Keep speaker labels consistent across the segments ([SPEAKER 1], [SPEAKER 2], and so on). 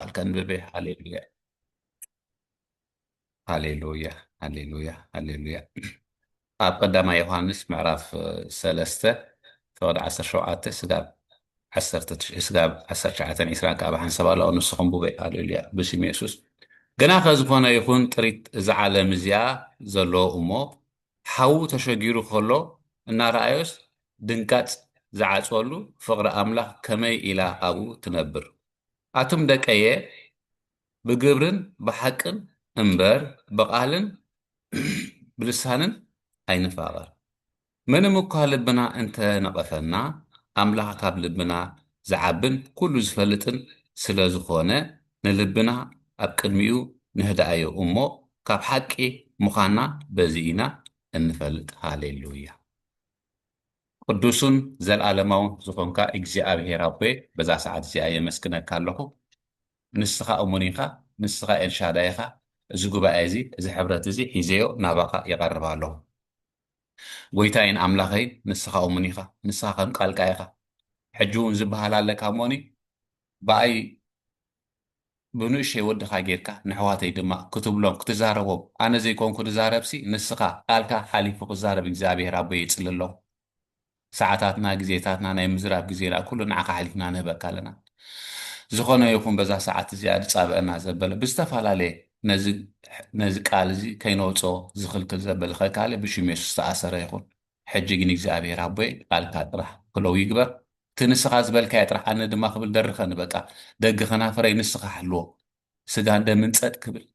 [SPEAKER 1] كنببه هللويا هللويا هللويا هللويا ኣብ ቀዳማይ ዮሃንስ ምዕራፍ 3 ተወድ 17 ስጋብ 19 ካብ ሓንሰብ ኣለዎ ንስኹም ብበይ ሃሌሉያ ብስም የሱስ ገና ከዝኾነ ይኹን ጥሪት እዚ ዓለም እዚኣ ዘለዎ እሞ ሓዉ ተሸጊሩ ከሎ እናረኣዮስ ድንጋፅ ዝዓፅወሉ ፍቕሪ ኣምላኽ ከመይ ኢላ ኣብኡ ትነብር ኣቱም ደቀየ ብግብርን ብሓቅን እምበር ብቓልን ብልሳንን ኣይንፋቐር ምንም እኳ ልብና እንተነቐፈና ኣምላኽ ካብ ልብና ዝዓብን ኩሉ ዝፈልጥን ስለ ዝኾነ ንልብና ኣብ ቅድሚኡ ንህድኣዮ እሞ ካብ ሓቂ ምዃንና በዚ ኢና እንፈልጥ ሃሌሉያ ቅዱስን ዘለዓለማውን ዝኾንካ እግዚኣብሔር ኣቦይ በዛ ሰዓት እዚኣ የመስክነካ ኣለኹ ንስኻ እሙን ኢኻ ንስኻ ኤልሻዳይ ኢኻ እዚ ጉባኤ እዚ እዚ ሕብረት እዚ ሒዘዮ ናባኻ ይቐርብ ኣለኹ ጎይታይን ኣምላኸይ ንስኻ እሙን ኢኻ ንስኻ ከም ቃልካ ኢኻ ሕጂ እውን ዝበሃል ኣለካ እሞኒ ብኣይ ብንእሽተይ ወድኻ ጌርካ ንሕዋተይ ድማ ክትብሎም ክትዛረቦም ኣነ ዘይኮንኩ ንዛረብሲ ንስኻ ቃልካ ሓሊፉ ክዛረብ እግዚኣብሔር ኣቦይ ይፅሊ ኣለኹ ሰዓታትና ግዜታትና ናይ ምዝራብ ግዜና ኩሉ ንዓኻ ሓሊፍና ንህበካ ኣለና ዝኾነ ይኹን በዛ ሰዓት እዚኣ ዝፃብአና ዘበለ ብዝተፈላለየ ነዚ ቃል እዚ ከይነውፆ ዝኽልክል ዘበለ ኸካለ ብሽም የሱስ ዝተኣሰረ ይኹን ሕጂ ግን እግዚኣብሔር ኣቦይ ቃልካ ጥራሕ ክለው ይግበር እቲ ንስኻ ዝበልካየ ጥራሕ ኣነ ድማ ክብል ደርኸ ንበቃ ደጊ ኸናፍረይ ንስኻ ሓልዎ ስጋ እንደምንፀጥ ክብል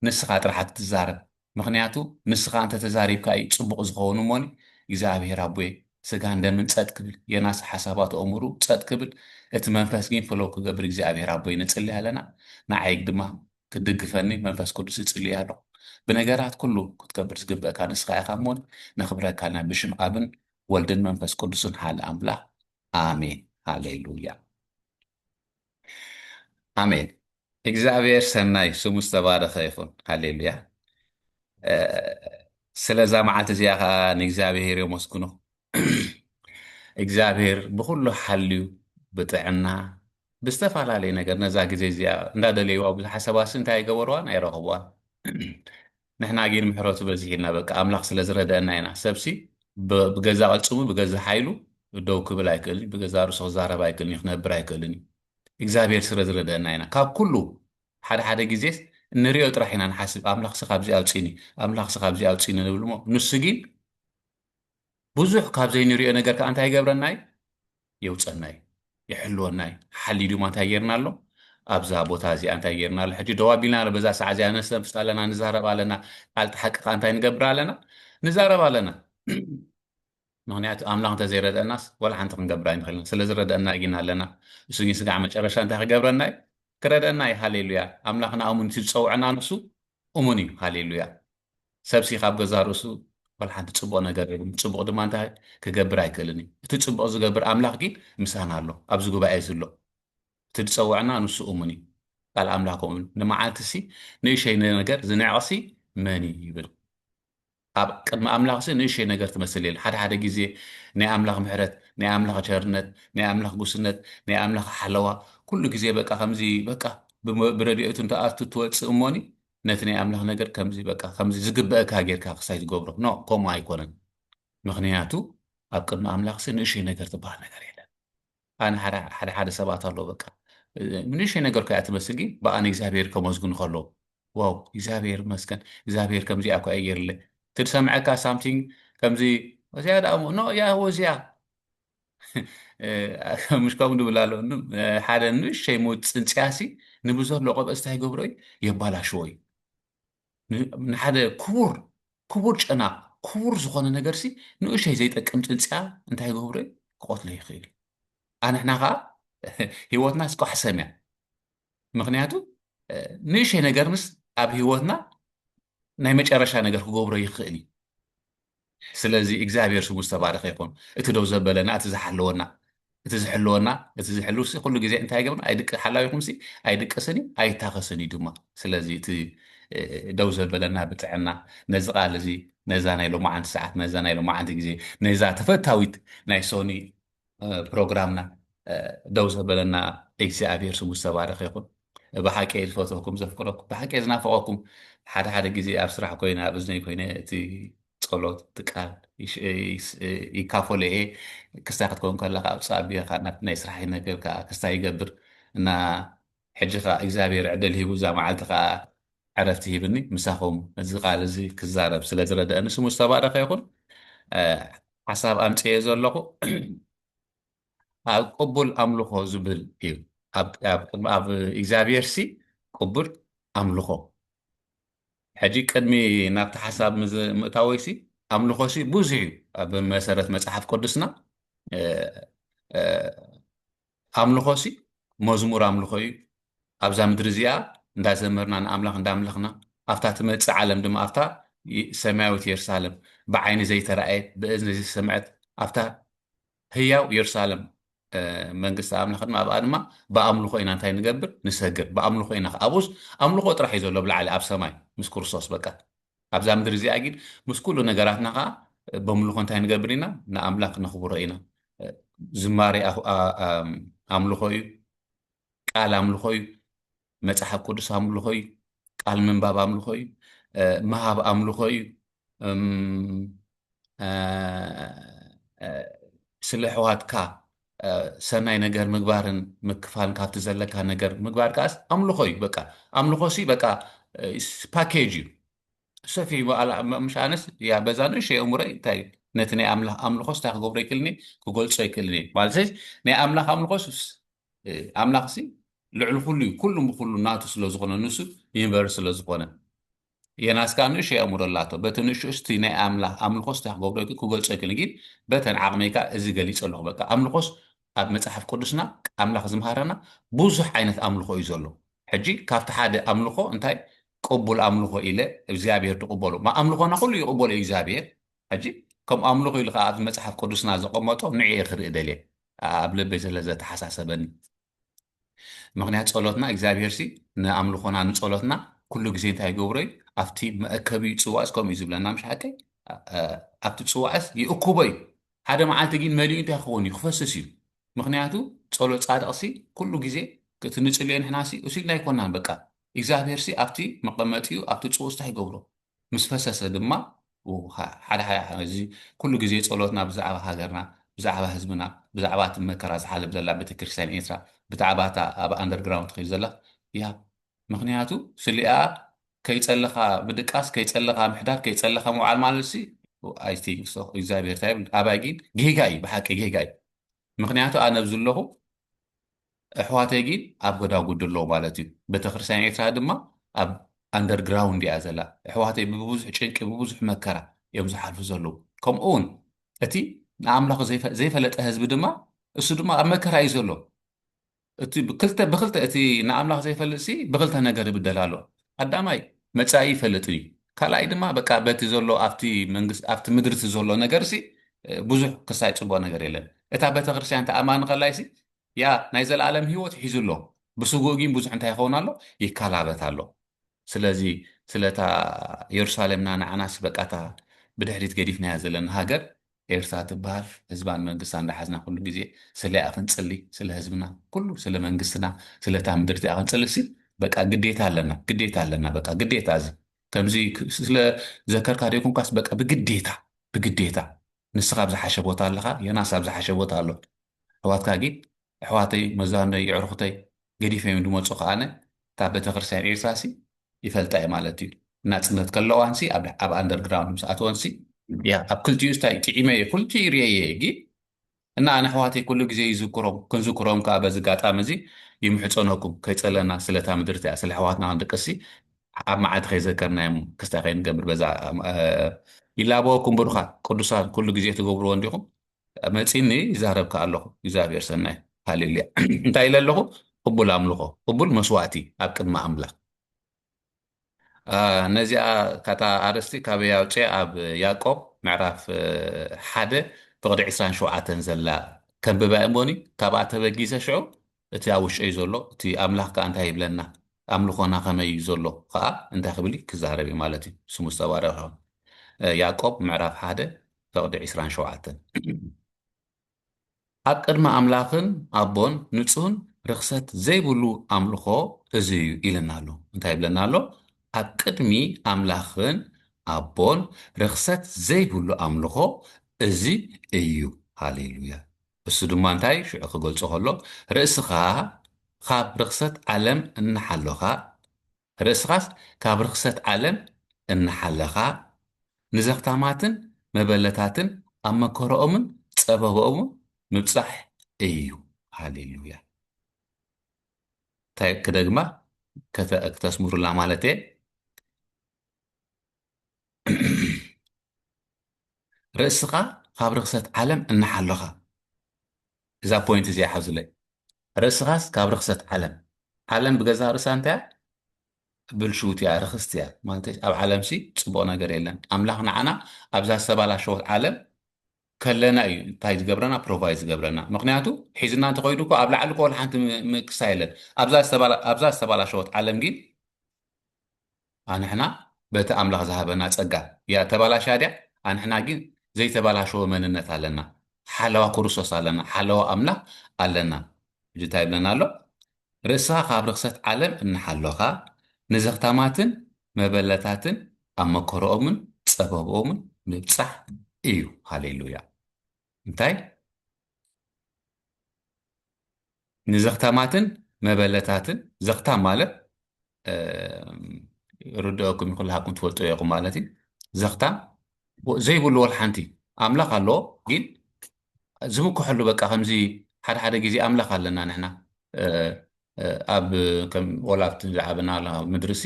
[SPEAKER 1] ንስኻ ጥራሕ ክትዛረብ ምክንያቱ ንስኻ እንተ ተዛሪብካ እዩ ፅቡቕ ዝኸውን እሞኒ እግዚኣብሔር ኣቦይ ስጋ እንደምንፀጥ ክብል የናስ ሓሳባት ኣእምሩ ፀጥ ክብል እቲ መንፈስ ግን ፍለው ክገብር እግዚኣብሔር ኣቦይ ንፅሊ ኣለና ንዓይ ድማ ክድግፈኒ መንፈስ ቅዱስ ይፅልይ ኣለኹ ብነገራት ኩሉ ክትገብር ዝግብአካ ንስኻ ኢኻ እሞን ነኽብረካልና ብሽም ኣብን ወልድን መንፈስ ቅዱስን ሓደ ኣምላኽ ኣሜን ሃሌሉያ ኣሜን እግዚኣብሔር ሰናይ ስሙ ዝተባረኸ ይኹን ሃሌሉያ ስለዛ መዓልቲ እዚኣ ከዓ ንእግዚኣብሔር የመስግኖ እግዚኣብሔር ብኩሉ ሓልዩ ብጥዕና ብዝተፈላለየ ነገር ነዛ ግዜ እዚኣ እንዳደለይዋ ብዙሓት ሰባት እንታይ ይገበርዋን ኣይረኸብዋን ንሕና ግን ምሕረቱ በዚሒልና በቃ ኣምላኽ ስለ ዝረድአና ኢና ሰብሲ ብገዛ ቅልፅሙ ብገዛ ሓይሉ ደው ክብል ኣይክእልን ብገዛ ርእሱ ክዛረብ ኣይክእልን ክነብር ኣይክእልን እግዚኣብሔር ስለ ዝረድአና ኢና ካብ ኩሉ ሓደ ሓደ ግዜ እንሪኦ ጥራሕ ኢና ንሓስብ ኣምላኽ ሲ ካብዚ ኣውፂኒ ኣምላኽ ሲ ካብዚ ኣውፂኒ ንብል ሞ ንሱ ግን ብዙሕ ካብ ዘይንሪኦ ነገር ከዓ እንታይ ይገብረና እዩ የውፀና እዩ يحلونا حلي دوما تايرنا له أبزا بوتازي أنت تايرنا له حجي دوابينا بزا ساعة أنا سنفستالنا نزارب علينا قال تحقق أنت نقبر علينا نزارب علينا نهنيات أملاك تزيرد الناس ولا حنت نقبرين خلينا سلزرد أن جينا لنا سوين سقع متشرش أنت قبرنا كرد أن هاليلويا أملاكنا أمون تسوع عنا نسو أموني هاليلويا سبسي خاب جزارسو ولا حد تصبغ ነገር ጽቡቕ ድማ እንታይ ክገብር ኣይክእልኒ እቲ ጽቡቕ ዝገብር ኣምላኽ ግን ምሳና ኣሎ ኣብዚ ጉባኤ ዘሎ እቲ ዝፀውዕና ንሱ እሙን እዩ ቃል ኣምላኽ እሙን ንመዓልቲ ሲ ንእሽተይ ነገር ዝነዕቕሲ መን ይብል ኣብ ቅድሚ ኣምላኽ ሲ ንእሽተይ ነገር ትመስል የለ ሓደ ሓደ ግዜ ናይ ኣምላኽ ምሕረት ናይ ኣምላኽ ቸርነት ናይ ኣምላኽ ጉስነት ናይ ኣምላኽ ሓለዋ ኩሉ ግዜ በቃ ከምዚ በቃ ብረድኤቱ እንተኣቱ ትወፅእ እሞኒ ነቲ ናይ ኣምላኽ ነገር ከምዚ በቃ ከምዚ ዝግበአካ ጌርካ ክሳይ ዝገብሮ ኖ ከምኡ ኣይኮነን ምክንያቱ ኣብ ቅድሚ ኣምላኽ ሲ ንእሽተይ ነገር ትበሃል ነገር የለን ኣነ ሓደ ሰባት ኣሎ በቃ ንእሽተይ ነገር ከያ ትመስል ግን ብኣነ እግዚኣብሔር ከመስግኑ ከለዉ ዋው እግዚኣብሔር መስገን እግዚኣብሔር ከምዚኣ እኳ እየ ገይሩለ ትሰምዐካ ሳምቲንግ ከምዚ ወዚያ ደኣ ኖ ያ ወዚያ مش كم دبل له حدا نشي موت سنسياسي نبزور لقب استهجبري يبالا شوي من حدا كبر أنا كبر زخانة نجرسي نقش هي زيت أكمل تنسى أنت هاي جبري قاتل يا خيري أنا إحنا غا هيوتنا سكح سمع مغنياتو نقش هي نجرمس أب هيوتنا نايمش أرشا نجر جبري يخيلي سلازي إجزابير شو مستبارك يكون إتدو زبلنا أتزحلونا أتزحلونا أتزحلوسي كل جزء أنت هاي جبنا أيدك حلا يكون سي أيدك أسني أي تاخسني دوما سلازي دوزة بلنا بتاعنا نزقة لزي نزانا يلو ما عند ساعات نزانا يلو ما عند جزي نزا تفتاويت نايسوني برنامجنا دوزة بلنا إكسي أبير سو مستوى رخيقون بحكي الفوتوكم زفكركم بحكي زنافقكم حدا جزء أبصراحة كوينة أبزني كوينة تي تصلوت تقال يكافو لإيه كستاخد كون كلا أبصابي خانات ناس راح ينقل كستا يقبر إن حجة إجزابير عدل هي وزا معلتها عرفت هي بني مساهم زقال زي كزارب سلازرد أنا سمو استبارك يكون حساب أمتي يزول ኣብ ቅቡል ኣምልኾ ዝብል እዩ ኣብ እግዚኣብሔር ሲ ቅቡል ኣምልኾ ሕጂ ቅድሚ ናብቲ ሓሳብ ምእታወይ ሲ ኣምልኾ ሲ ብዙሕ እዩ ኣብ መሰረት መፅሓፍ ቅዱስና እ፣ እ፣ ኣምልኾ ሲ መዝሙር ኣምልኾ እዩ ኣብዛ ምድሪ እዚኣ እንዳዘመርና ንኣምላኽ እንዳምለኽና ኣብታ ትመፅእ ዓለም ድማ ኣብታ ሰማያዊት የሩሳሌም ብዓይኒ ዘይተረኣየት ብእዝኒ ዘይሰምዐት ኣብታ ህያው ኢየሩሳሌም መንግስቲ ኣምላኽ ድማ ኣብኣ ድማ ብኣምልኾ ኢና እንታይ ንገብር ንሰግር ብኣምልኾ ኢና ኣብኡስ ኣምልኾ ጥራሕ እዩ ዘሎ ብላዕሊ ኣብ ሰማይ ምስ ክርስቶስ በቃ ኣብዛ ምድሪ እዚኣ ግን ምስ ኩሉ ነገራትና ከዓ በምልኾ እንታይ ንገብር ኢና ንኣምላኽ ነኽብሮ ኢና ዝማሬ ኣምልኾ እዩ ቃል ኣምልኾ እዩ መፅሓፍ ቅዱስ ኣምልኾ እዩ ቃል ምንባብ ኣምልኾ እዩ ምሃብ ኣምልኾ እዩ ስለ ኣሕዋትካ ሰናይ ነገር ምግባርን ምክፋልን ካብቲ ዘለካ ነገር ምግባር ከኣስ ኣምልኾ እዩ በቃ ኣምልኾ ሲ በቃ ፓኬጅ እዩ ሰፊ مش ኣነስ ያ በዛ ንእሽተይ እሙረይ እንታይ ነቲ ናይ ኣምልኾ ስታይ ክገብሮ ይክእልኒ ክገልፆ ይክእልኒ ማለት ናይ ኣምላኽ ኣምልኾስ ኣምላኽ ሲ ልዕሊ ኩሉ እዩ ኩሉ ብኩሉ ናቱ ስለ ዝኾነ ንሱ ይንበሪ ስለ ዝኾነ የናስካ ንእሽተይ ኣእምሮ ኣላቶ በቲ ንእሽቶ እስቲ ናይ ኣምላኽ ኣምልኾስ እንታይ ክገብሮ ክገልፆ ይክእልኒ ግን በተን ዓቕመይካ እዚ ገሊፅ ኣለኹ በቃ ኣምልኾስ ኣብ መፅሓፍ ቅዱስና ኣምላኽ ዝምሃረና ብዙሕ ዓይነት ኣምልኾ እዩ ዘሎ ሕጂ ካብቲ ሓደ ኣምልኾ እንታይ ቅቡል ኣምልኾ ኢለ እግዚኣብሔር ትቕበሎ ኣምልኾና ኩሉ ይቕበሎ እዩ እግዚኣብሔር ሕጂ ከም ኣምልኾ ኢሉ ከዓ ኣብ መፅሓፍ ቅዱስና ዘቐመጦ ንዕየ ክርኢ ደልየ ኣብ ልበይ ስለ ዘተሓሳሰበኒ ምክንያት ጸሎትና እግዚኣብሔር ሲ ንኣምልኾና ንጸሎትና ኩሉ ግዜ እንታይ ይገብሮ እዩ ኣብቲ መእከቢ ፅዋዕስ ከምኡ እዩ ዝብለና ምሽ ሓቀይ ኣብቲ ፅዋዕስ ይእክቦ እዩ ሓደ መዓልቲ ግን መሊኡ እንታይ ክኸውን እዩ ክፈስስ እዩ ምክንያቱ ጸሎት ጻድቕ ሲ ኩሉ ግዜ እቲ ንፅልዮ ንሕና ሲ እሲልና ኣይኮናን በቃ እግዚኣብሔር ሲ ኣብቲ መቐመጢኡ ኣብቲ ፅውዕ እንታይ ይገብሮ ምስ ፈሰሰ ድማ ሓደ እዚ ኩሉ ግዜ ጸሎትና ብዛዕባ ሃገርና ብዛዕባ ህዝብና ብዛዕባ እቲ መከራ ዝሓልፍ ዘላ ቤተክርስትያን ኤርትራ ብዛዕባ እታ ኣብ ኣንደርግራውንድ ትኸይድ ዘላ ያ ምክንያቱ ስሊኣ ከይፀለኻ ብድቃስ ከይፀለኻ ምሕዳር ከይፀለኻ ምውዓል ማለት ሲ ኣይ ቲንክ ሶ እግዚኣብሔር እንታይ ኣባይ ግን ጌጋ እዩ ብሓቂ ጌጋ እዩ ምክንያቱ ኣነ ብዘለኹ ኣሕዋተይ ግን ኣብ ጎዳጉዲ ኣለዎ ማለት እዩ ቤተክርስትያን ኤርትራ ድማ ኣብ ኣንደርግራውንድ እያ ዘላ ኣሕዋተይ ብብዙሕ ጭንቂ ብብዙሕ መከራ እዮም ዝሓልፉ ዘለዉ ከምኡ እውን እቲ ንኣምላኽ ዘይፈለጠ ህዝቢ ድማ እሱ ድማ ኣብ መከራ እዩ ዘሎ እቲ ብክልተ እቲ ንኣምላኽ ዘይፈልጥ ሲ ብክልተ ነገር ይብደል ኣሎ ቀዳማይ መጻኢ ይፈልጥ እዩ ካልኣይ ድማ በቃ በቲ ዘሎ ኣብቲ መንግስቲ ኣብቲ ምድርቲ ዘሎ ነገር ሲ ብዙሕ ክሳይ ፅቡቅ ነገር የለን እታ ቤተክርስትያን ተኣማኒ ከላይ ሲ ያ ናይ ዘለኣለም ሂወት ሒዙ ኣሎ ብስጉእ ግን ብዙሕ እንታይ ይኸውን ኣሎ ይከላበት ኣሎ ስለዚ ስለታ ኢየሩሳሌምና ንዓናስ በቃታ ብድሕሪት ገዲፍናያ ዘለና ሃገር ኤርትራ ትበሃል ህዝባን መንግስታ እንዳሓዝና ኩሉ ግዜ ስለያ ክንፅሊ ስለ ህዝብና ኩሉ ስለ መንግስትና ስለታ ምድርቲ ክንፅሊ ሲ በቃ ግዴታ ኣለና በቃ ግዴታ እዚ ከምዚ ስለ ዘከርካ ደይኩንካስ በቃ ብግዴታ ንስኻ ኣብ ዝሓሸ ቦታ ኣለኻ የናስ ኣብ ዝሓሸ ቦታ ኣሎ ኣሕዋትካ ግን ኣሕዋተይ መዛነይ ይዕርኽተይ ገዲፈዮም ድመፁ ከኣነ እታ ቤተክርስትያን ኤርትራ ሲ ይፈልጣ እየ ማለት እዩ ናፅነት ከለዋን ሲ ኣብ ኣንደርግራውንድ ምስ ኣትወን ሲ ያ ኣብ ክልቲኡ ስታይ ጥዒመ እየ ኩልቲኡ ይርአየ ግን እና ኣነ ኣሕዋተይ ኩሉ ግዜ ይዝክሮም ክንዝክሮም ከዓ በዚ ጋጣሚ እዚ ይምሕፀነኩም ከይፀለና ስለታ ምድርቲ እያ ስለ ኣሕዋትና ክንድቅሲ ኣብ መዓልቲ ከይዘከርናዮም ክስታይ ከይንገብር በዛ ይላበወኩም ብሩኻት ቅዱሳን ኩሉ ግዜ ትገብርዎ እንዲኹም መፂኒ ይዛረብካ ኣለኹ እግዚኣብሔር ሰናይ ሃሌሉያ እንታይ ኢለ ኣለኹ ቅቡል ኣምልኾ ቅቡል መስዋእቲ ኣብ ቅድሚ ኣምላኽ ነዚኣ ካታ ኣርስቲ ካበይ ኣውፅአ ኣብ ያዕቆብ ምዕራፍ 1 ፍቕዲ 27 ዘላ ከንብባ እሞኒ ካብኣ ተበጊሰ ሽዑ እቲ ኣብ ውሽጢ እዩ ዘሎ እቲ ኣምላኽ ከዓ እንታይ ይብለና ኣምልኾና ከመይ እዩ ዘሎ ከዓ እንታይ ክብል ክዛረብ እዩ ማለት እዩ ስሙ ዝተባረኸ ይኹን ያዕቆብ ምዕራፍ 1 ፍቕዲ 27 ኣብ ቅድሚ ኣምላኽን ኣቦን ንጹህን ርክሰት ዘይብሉ ኣምልኾ እዚ እዩ ኢለና ኣሎ። እንታይ ይብለና ኣሎ? ኣብ ቅድሚ ኣምላኽን ኣቦን ርኽሰት ዘይብሉ ኣምልኾ እዚ እዩ። ሃሌሉያ። እሱ ድማ እንታይ ሽዑ ክገልጾ ከሎ ርእስኻ ካብ ርኽሰት ዓለም እናሓለኻ ርእስኻስ ካብ ርኽሰት ዓለም እናሓለኻ ንዘኽታማትን መበለታትን ኣብ መከረኦምን ፀበብኦምን ምብፃሕ እዩ። ሃሌሉያ። እንታይ ክደግማ ክተስምሩላ ማለት እየ። ርእስኻ ካብ ርኽሰት ዓለም እናሓለኻ እዛ ፖይንት እዚኣ ሓብዝለይ ርእስኻስ ካብ ርኽሰት ዓለም ብገዛ ርእሳ እንታይ ብልሹት እያ ርክስቲ እያ ማለት ኣብ ዓለም ሲ ፅቡቅ ነገር የለን ኣምላኽ ንዓና ኣብዛ ዝተባላሸወት ዓለም ከለና እዩ እንታይ ዝገብረና ፕሮቫይድ ዝገብረና ምክንያቱ ሒዝና እንተኮይዱ እኮ ኣብ ላዕሊ ኮል ሓንቲ ምክሳ የለን ኣብዛ ዝተባላሸወት ዓለም ግን ኣንሕና በቲ ኣምላኽ ዝሃበና ፀጋ እያ ተባላሻ ድያ ኣንሕና ግን ዘይተባላሸወ መንነት ኣለና ሓለዋ ክርስቶስ ኣለና ሓለዋ ኣምላኽ ኣለና እጅ እንታይ ይብለና ኣሎ ርእስኻ ካብ ርክሰት ዓለም እናሓለኻ ንዘኽታማትን መበለታትን ኣብ መከረኦምን ፀበብኦምን ምብፃሕ እዩ። ሃሌሉያ። እንታይ ንዘኽታማትን መበለታትን ዘኽታም ማለት ርድአኩም ኩልሃኩም ትፈልጦ ኢኹም ማለት እዩ ዘኽታም ዘይብሉ ወል ሓንቲ ኣምላኽ ኣለዎ ግን ዝምክሐሉ በቃ ከምዚ ሓደ ሓደ ግዜ ኣምላኽ ኣለና ንሕና ኣብ ከም ወላብቲ ዝዓበና ምድሪ ሲ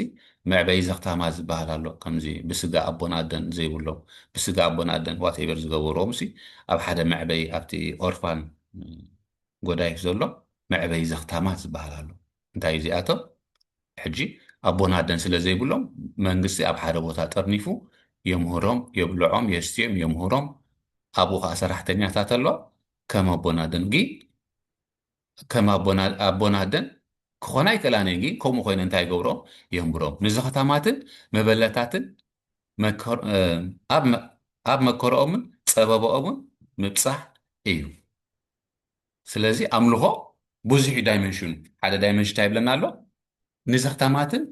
[SPEAKER 1] መዕበይ ዘኽታማ ዝበሃል ኣሎ ከምዚ ብስጋ ኣቦን ኣደን ዘይብሎም ብስጋ ኣቦን ኣደን ዋቴቨር ዝገበርዎም ሲ ኣብ ሓደ መዕበይ ኣብቲ ኦርፋን ጎዳይ ዘሎ መዕበይ ዘኽታማት ዝበሃል ኣሎ እንታይ እዩ እዚኣቶም ሕጂ ኣቦን ኣደን ስለ ዘይብሎም መንግስቲ ኣብ ሓደ ቦታ ጠርኒፉ የምህሮም የብልዖም የስትዮም የምህሮም ኣብኡ ከዓ ሰራሕተኛታት ኣሎ ከም ኣቦን ኣደን ግን ከም ኣቦን ኣደን ክኾና ይከላነ ግን ከምኡ ኮይኑ እንታይ ገብሮም የንብሮም ንዘኽታማትን መበለታትን ኣብ መከረኦምን ፀበብኦምን ምብፃሕ እዩ። ስለዚ ኣምልኾ ብዙሕ ዳይመንሽኑ ሓደ ዳይመንሽን እንታይ ይብለና ኣሎ ንዘኽታማትን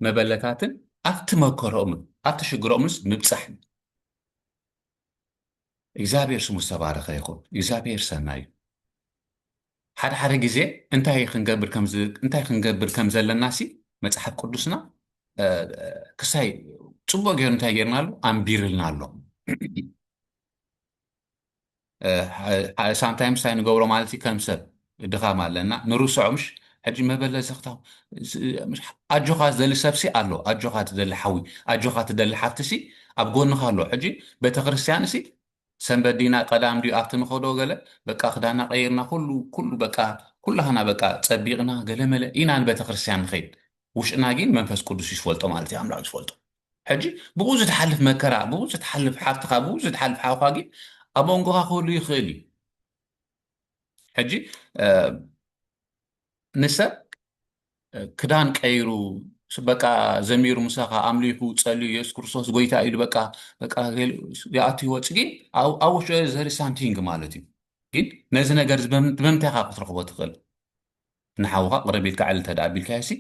[SPEAKER 1] መበለታትን ኣብቲ መከረኦምን ኣብቲ ሽግሮኦምንስ ምብፃሕ እግዚኣብሔር ስሙ ዝተባረኸ ይኹን እግዚኣብሔር ሰናይ እዩ። ሓደ ሓደ ግዜ እንታይ ክንገብር ከም ዘለና ሲ መፅሓፍ ቅዱስና ክሳይ ፅቡቅ ገይሩ እንታይ ጌርና ኣሎ ኣንቢርልና ኣሎ ሳምታይምስ እንታይ ንገብሮ ማለት እዩ ከም ሰብ ድኻም ኣለና ንርስዖ ምሽ ሕጂ መበለ ዘኽታው ኣጆኻ ዝደሊ ሰብሲ ኣሎ ኣጆኻ ትደሊ ሓዊ ኣጆኻ ትደሊ ሓፍቲ ሲ ኣብ ጎንኻ ኣሎ ሕጂ ቤተክርስትያን ሲ ሰንበዲና ቀዳም ድዩ ኣብቲ ንኸዶ ገለ በቃ ክዳና ቀይርና ኩሉ በቃ ኩላህና በቃ ፀቢቕና ገለመለ ኢና ንቤተክርስትያን ንኸይድ ውሽጥና ግን መንፈስ ቅዱስ ይስፈልጦ ማለት እዩ ኣምላኽ ይስፈልጦ ሕጂ ብኡ ዝትሓልፍ መከራ ብኡ ዝትሓልፍ ሓፍትኻ ብኡ ዝትሓልፍ ሓውካ ግን ኣብ መንጎኻ ክህሉ ይኽእል እዩ ሕጂ ንሰብ ክዳን ቀይሩ በቃ ዘሚሩ ምሳኻ ኣምሊኩ ፀልዩ የሱስ ክርስቶስ ጎይታ ኢሉ በቃ ይኣቱ ይወፅ ግን ኣብ ውሽጡ ዘሪ ሳምቲንግ ማለት እዩ ግን ነዚ ነገር ብምንታይ ካ ክትረክቦ ትኽእል ንሓውካ ቅረቢልካ ዕሊ ተዳኣቢልካ ሲ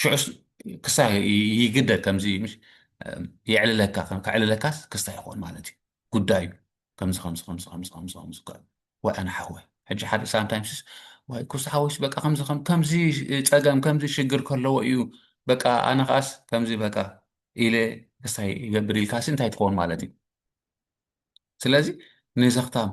[SPEAKER 1] ሽዑስ ክሳ ይግደድ ከምዚ የዕልለካ ከዕልለካስ ክስታ ይኮን ማለት እዩ ጉዳይ እዩ ከምዚ ከምዚ ከምዚ ከምዚ ከምዚ ከምዚ ወይ ኣነ ሓወይ ሕጂ ሓደ ሳምታይምስ ወይ ክስታ ሓወይስ በቃ ከምዚ ፀገም ከምዚ ሽግር ከለዎ እዩ በቃ ኣነ ከኣስ ከምዚ በቃ ኢለ ክስታይ ይገብር ኢልካሲ እንታይ ትኸውን ማለት እዩ ስለዚ ንዘኽታም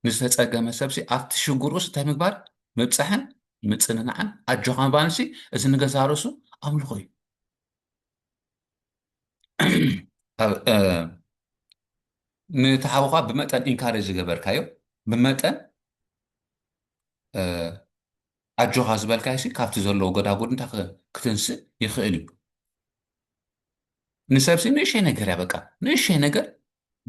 [SPEAKER 1] ንዝተፀገመ ሰብሲ ኣብቲ ሽጉርኡስ እንታይ ምግባር ምብፃሕን ምፅንናዕን ኣጆኻ ምባንሲ እዚ ንገዛ ርእሱ ኣምልኾ እዩ ንተሓውካ ብመጠን ኢንካሬጅ ዝገበርካዮ ብመጠን ኣጆኻ ዝበልካሲ ካብቲ ዘለዎ ጎዳጉድ እንታይ ክትንስእ ይኽእል እዩ ንሰብሲ ንእሸይ ነገር እያ በቃ ንእሸይ ነገር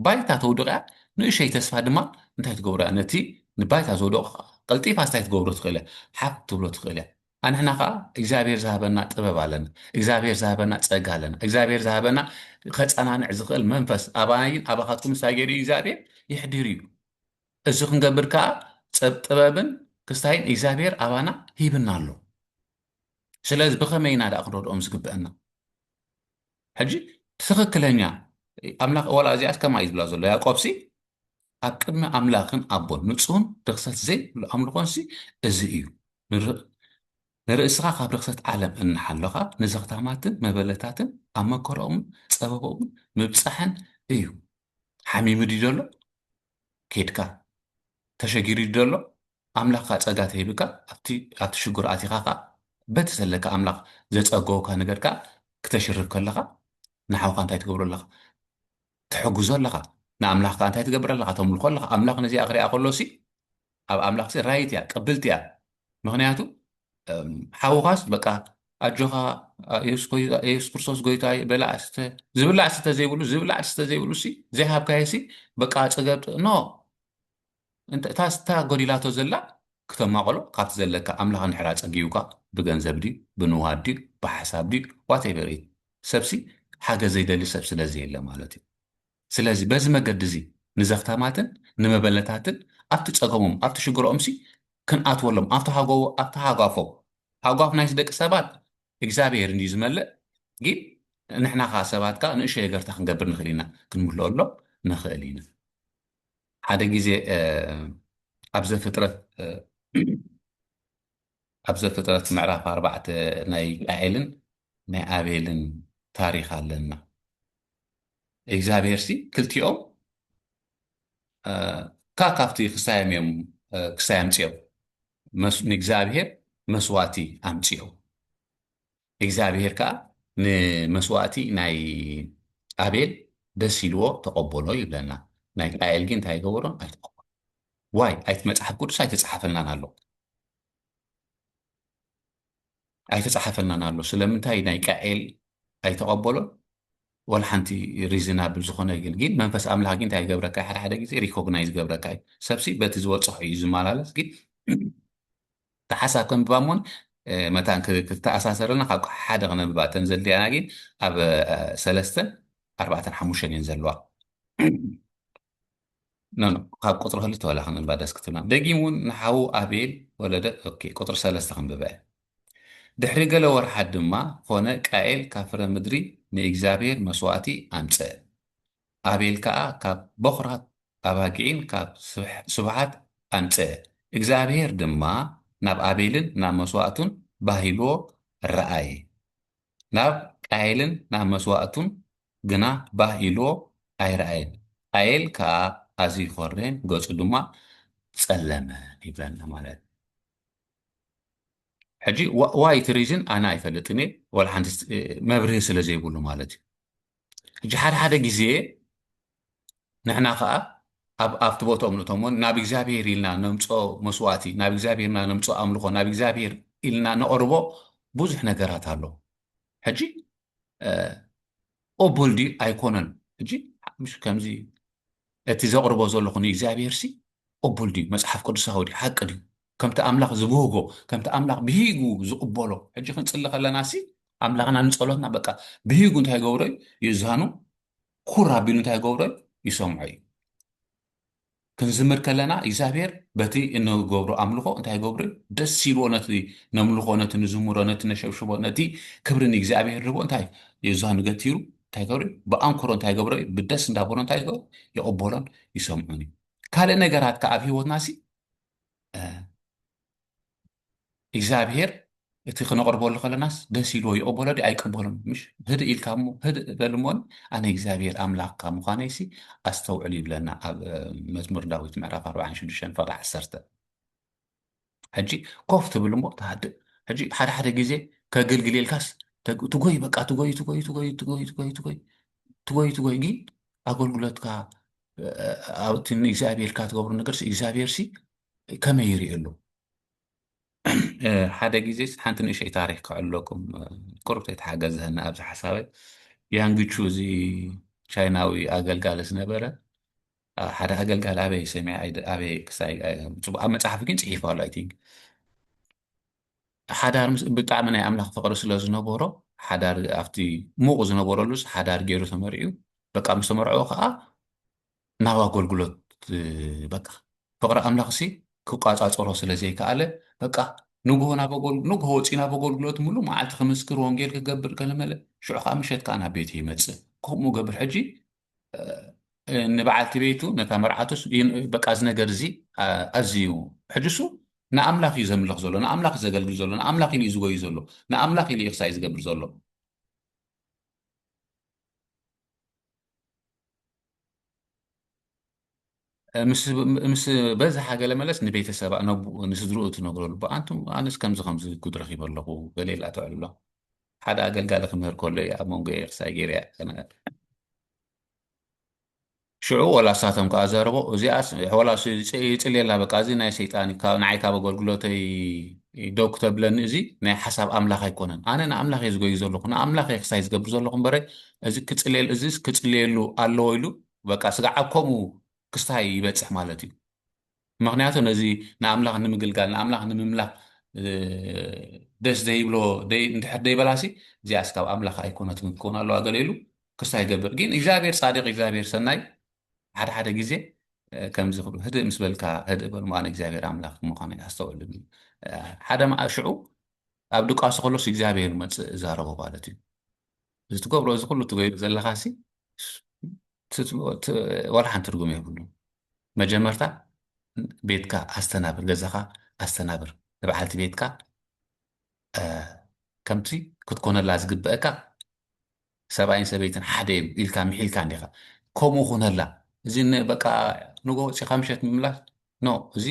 [SPEAKER 1] ባይታ ተውድቕ እያ ንእሸይ ተስፋ ድማ እንታይ ትገብሮ እያ ነቲ ንባይታ ዘውደቕ ቀልጢፋ ስታይ ትገብሮ ትኽእል እያ ሓፍ ትብሎ ትኽእል እያ ኣንሕና ከዓ እግዚኣብሔር ዝሃበና ጥበብ ኣለና እግዚኣብሔር ዝሃበና ፀጋ ኣለና እግዚኣብሔር ዝሃበና ከፀናንዕ ዝኽእል መንፈስ ኣባናይን ኣባኻትኩም ስታይ ገይሩ እዩ እግዚኣብሔር ይሕድር እዩ እዚ ክንገብር ከዓ ጥበብን ክስታይን እግዚኣብሔር ኣባና ሂብና ኣሎ ስለዚ ብኸመይ ኢና ዳ ክንረድኦም ዝግብአና ሕጂ ትኽክለኛ ኣምላኽ ወላ እዚኣስ ከማ እዩ ዝብላ ዘሎ ያዕቆብሲ ኣብ ቅድሚ ኣምላኽን ኣቦን ንጹህን ርክሰት ዘይብሉ ኣምልኾንሲ እዚ እዩ ንርእስኻ ካብ ርክሰት ዓለም እናሓለኻ ንዘኽታማትን መበለታትን ኣብ መከሮምን ፀበቦምን ምብፃሕን እዩ ሓሚሙ ድዩ ዘሎ ከድካ ተሸጊሩ ድዩ ዘሎ ኣምላኽካ ፀጋ ተሂብካ ኣብቲ ሽጉር ኣቲኻ ኻ በቲ ዘለካ ኣምላኽ ዘፀገቡካ ነገርካ ክተሽርፍ ከለኻ ንሓውካ እንታይ ትገብሮ ኣለኻ ትሕግዞ ኣለኻ ንኣምላኽካ እንታይ ትገብር ኣለኻ ተምልኮ ኣለኻ ኣምላኽ ነዚኣ ክሪኣ ከሎሲ ኣብ ኣምላኽሲ ራይት እያ ቅብልቲ እያ ምክንያቱ ሓውኻስ በቃ ኣጆኻ ኢየሱስ ክርስቶስ ጎይታ በላዕ ስተ ዝብላዕ ስተ ዘይብሉ ዝብላዕ ስተ ዘይብሉ ሲ ዘይሃብካየሲ በቃ ፀገብ ኖ እታ ጎዲላቶ ዘላ ክተማቐሎ ካብቲ ዘለካ ኣምላኽ ንድሕራ ፀጊዩካ ብገንዘብ ድዩ ብንዋድ ድዩ ብሓሳብ ድዩ ዋቴቨር እዩ ሰብሲ ሓገዝ ዘይደሊ ሰብ ስለዘየለ ማለት እዩ ስለዚ በዚ መገዲ እዚ ንዘኽታማትን ንመበለታትን ኣብቲ ፀገሞም ኣብቲ ሽግሮኦም ሲ ክንኣትወሎም ኣብቲ ሃጓፎም ሃጓፍ ናይስ ደቂ ሰባት እግዚኣብሔር እንዲ ዝመልእ ግን ንሕና ኻ ሰባትካ ንእሽተይ ገርታ ክንገብር ንኽእል ኢና ክንምልአሎ ንኽእል ኢና ሓደ ግዜ ኣብ ዘፍጥረት ኣብ ዘፍጥረት ምዕራፍ 4 ናይ ቃኤልን ናይ ኣቤልን ታሪክ ኣለና እግዚኣብሔርሲ ክልቲኦም ካብቲ ክሳዮም እዮም ክሳይ ኣምፅኦም ንእግዚኣብሔር መስዋእቲ ኣምፅኦም እግዚኣብሔር ከዓ ንመስዋእቲ ናይ ኣቤል ደስ ኢልዎ ተቐበሎ ይብለና ናይ ቃኤል ግን እንታይ ይገብሮ ኣይተቐበሎ ዋይ ኣይቲ መፅሓፍ ቅዱስ ኣይተፀሓፈልናን ኣሎ ኣይተፀሓፈልናን ኣሎ ስለምንታይ ናይ ቃኤል ኣይተቐበሎን ወላ ሓንቲ ሪዝናብል ዝኾነ ግን መንፈስ ኣምላኽ ግን እንታይ ይገብረካ ሓደ ሓደ ግዜ ሪኮግናይዝ ገብረካ እዩ ሰብሲ በቲ ዝበፅሖ እዩ ዝመላለስ ግን ተሓሳብ ከንብባ እሞን መታን ክትተኣሳሰረልና ካብ ሓደ ክነንብባ ተን ዘድልያና ግን ኣብ 3:4-5 እየን ዘለዋ ካብ ቁጥሪ 2 ወላ ክንንባ ደስ ክትብልና ደጊም እውን ንሓዉ ኣቤል ወለደ ቁጥሪ 3 ክንብበ ድሕሪ ገለ ወርሓት ድማ ኮነ ቃኤል ካብ ፍረ ምድሪ ንእግዚኣብሔር መስዋእቲ ኣምፀአ ኣቤል ከዓ ካብ በኩራት ኣባጊዕን ካብ ስብሓት ኣምፀአ እግዚኣብሔር ድማ ናብ ኣቤልን ናብ መስዋእቱን ባሂልዎ ረአየ ናብ ቃየልን ናብ መስዋእቱን ግና ባሂልዎ ኣይረአየን ቃየል ከዓ ኣዝዩ ኮርኔን ገፁ ድማ ፀለመ ይብለና ማለት ሕጂ ዋይ እቲ ሪዝን ኣነ ኣይፈልጥን እየ ወላ ሓንቲ መብርሂ ስለ ዘይብሉ ማለት እዩ ሕጂ ሓደ ሓደ ግዜ ንሕና ከዓ ኣብቲ ቦትኦም ንእቶምን ናብ እግዚኣብሔር ኢልና ነምፆ መስዋእቲ ናብ እግዚኣብሔር ኢልና ነምፆ ኣምልኾ ናብ እግዚኣብሔር ኢልና ነቕርቦ ብዙሕ ነገራት ኣሎ ሕጂ ቅቡል ድዩ ኣይኮነን ሕጂ ምሽ ከምዚ እቲ ዘቕርቦ ዘለኹ ንእግዚኣብሔር ሲ ቅቡል ድዩ መፅሓፍ ቅዱሳዊ ድዩ ሓቂ ድዩ ከምቲ ኣምላኽ ዝብህጎ ከምቲ ኣምላኽ ብሂጉ ዝቕበሎ ሕጂ ክንፅሊ ከለና ሲ ኣምላኽና ንፀሎትና በቃ ብሂጉ እንታይ ገብሮ እዩ ይእዝሃኑ ኩር ኣቢሉ እንታይ ገብሮ እዩ ይሰምዖ እዩ ክንዝምር ከለና እግዚኣብሔር በቲ እንገብሮ ኣምልኾ እንታይ ገብሮ እዩ ደስ ኢልዎ ነቲ ነምልኾ ነቲ ንዝሙሮ ነቲ ነሸብሽቦ ነቲ ክብሪ ንእግዚኣብሔር ርቦ እንታይ ይእዝሃኑ ገቲሩ እንታይ ገብሮ እዩ ብኣንክሮ እንታይ ገብሮ እዩ ብደስ እንዳበሎ እንታይ ገብሮ ይቕበሎን ይሰምዑን እዩ ካልእ ነገራት ከዓ ኣብ ሂወትና ሲ እግዚኣብሔር እቲ ክነቕርበሉ ከለናስ ደስ ኢልዎ ይቕበሎ ዲ ኣይቅበሎን ምሽ ህድእ ኢልካ እሞ ህድእ በል እሞን ኣነ እግዚኣብሔር ኣምላኽካ ምዃነይሲ ኣስተውዕል ይብለና ኣብ መዝሙር ዳዊት ምዕራፍ 46 ፈቅዲ 10 ሕጂ ኮፍ ትብል እሞ ተሃድእ ሕጂ ሓደ ሓደ ግዜ ከግልግል ኢልካስ ትጎይ በቃ ትጎይ ትጎይ ትጎይ ትጎይ ትጎይ ትጎይ ትጎይ ትጎይ ግን ኣገልግሎትካ ኣብቲ ንእግዚኣብሔርካ ትገብሮ ነገርሲ እግዚኣብሔርሲ ከመይ ይሪእሉ ሓደ ግዜ ሓንቲ ንእሽተይ ታሪክ ክዕለኩም ቁርብ ተይተሓገዝህና ኣብዚ ሓሳበይ ያንግቹ እዚ ቻይናዊ ኣገልጋሊ ዝነበረ ሓደ ኣገልጋሊ ኣበይ ሰሚዐ ኣበይ ክሳይ ኣብ መፅሓፍ ግን ፅሒፉ ኣሎ ኣይ ቲንክ ሓዳር ብጣዕሚ ናይ ኣምላኽ ፍቅሪ ስለ ዝነበሮ ሓዳር ኣብቲ ሙቕ ዝነበረሉስ ሓዳር ገይሩ ተመሪዑ በቃ ምስ ተመርዖ ከዓ ናብ ኣገልግሎት በቃ ፍቅሪ ኣምላኽ ሲ ክቋፃፀሮ ስለ ዘይከኣለ በቃ ንግሆ ንግሆ ወፂና በገልግሎት ሙሉ መዓልቲ ክምስክር ወንጌል ክገብር ከለመለ ሽዑ ከዓ ምሸት ከዓ ናብ ቤት ይመፅእ ከምኡ ገብር ሕጂ ንበዓልቲ ቤቱ ነታ መርዓቱስ በቃ እዚ ነገር እዚ ኣዝዩ ሕድሱ ንኣምላኽ እዩ ዘምልኽ ዘሎ ንኣምላኽ እዩ ዘገልግል ዘሎ ንኣምላኽ ኢሉ እዩ ዝጎዩ ዘሎ ንኣምላኽ ኢሉ እዩ ክሳይ ዝገብር ዘሎ ምስ በዝሓ ገለ መለስ ንቤተሰብ ነቡኡ ንስድርኡ ትነግረሉ ኣንቱም ኣነስ ከምዚ ከምዚ ጉድ ረኺበ ኣለኹ ገሌላ ትውዕሉ ኣሎ ሓደ ኣገልጋሊ ክምህር ከሎ እዩ ኣብ መንጎ ክሳይ ገይረ ሽዑ ወላ ሳቶም ከዓ ዘረቦ እዚኣስ ወላ ይፅልየላ በቃ እዚ ናይ ሰይጣን ንዓይ ካብ ኣገልግሎተይ ደው ክተብለኒ እዚ ናይ ሓሳብ ኣምላኽ ኣይኮነን ኣነ ንኣምላኽ እየ ዝጎዩ ዘለኹ ንኣምላኽ እየ ክሳይ ዝገብር ዘለኹ እምበረ እዚ ክፅልየሉ ኣለዎ ኢሉ በቃ ስጋዓብ ከምኡ ክስታይ ይበፅሕ ማለት እዩ ምክንያቱ ነዚ ንኣምላኽ ንምግልጋል ንኣምላኽ ንምምላኽ ደስ ዘይብሎ እንድሕር ደይበላሲ እዚኣስ ካብ ኣምላኽ ኣይኮነትን ክኸውን ኣለዋ ገለ ኢሉ ክስታይ ይገብር ግን እግዚኣብሔር ፃዲቅ እግዚኣብሔር ሰናይ ሓደ ሓደ ግዜ ከምዚ ክብሉ ህድእ ምስ በልካ ህድእ በል ምዃን እግዚኣብሔር ኣምላኽ ምዃኑ ኣስተውዕሉ ሓደ ሽዑ ኣብ ድቃሱ ከሎስ እግዚኣብሔር መፅእ ዛረቦ ማለት እዩ እዚ ትገብሮ እዚ ኩሉ ትገይሩ ዘለኻሲ ወላ ሓንቲ ትርጉም የብሉ መጀመርታ ቤትካ ኣስተናብር ገዛኻ ኣስተናብር ንበዓልቲ ቤትካ ከምቲ ክትኮነላ ዝግብአካ ሰብኣይን ሰበይትን ሓደ እዩ ኢልካ ምሒልካ እንዲኻ ከምኡ ኩነላ እዚ በቃ ንጎ ወፂኻ ምሸት ምምላስ ኖ እዚ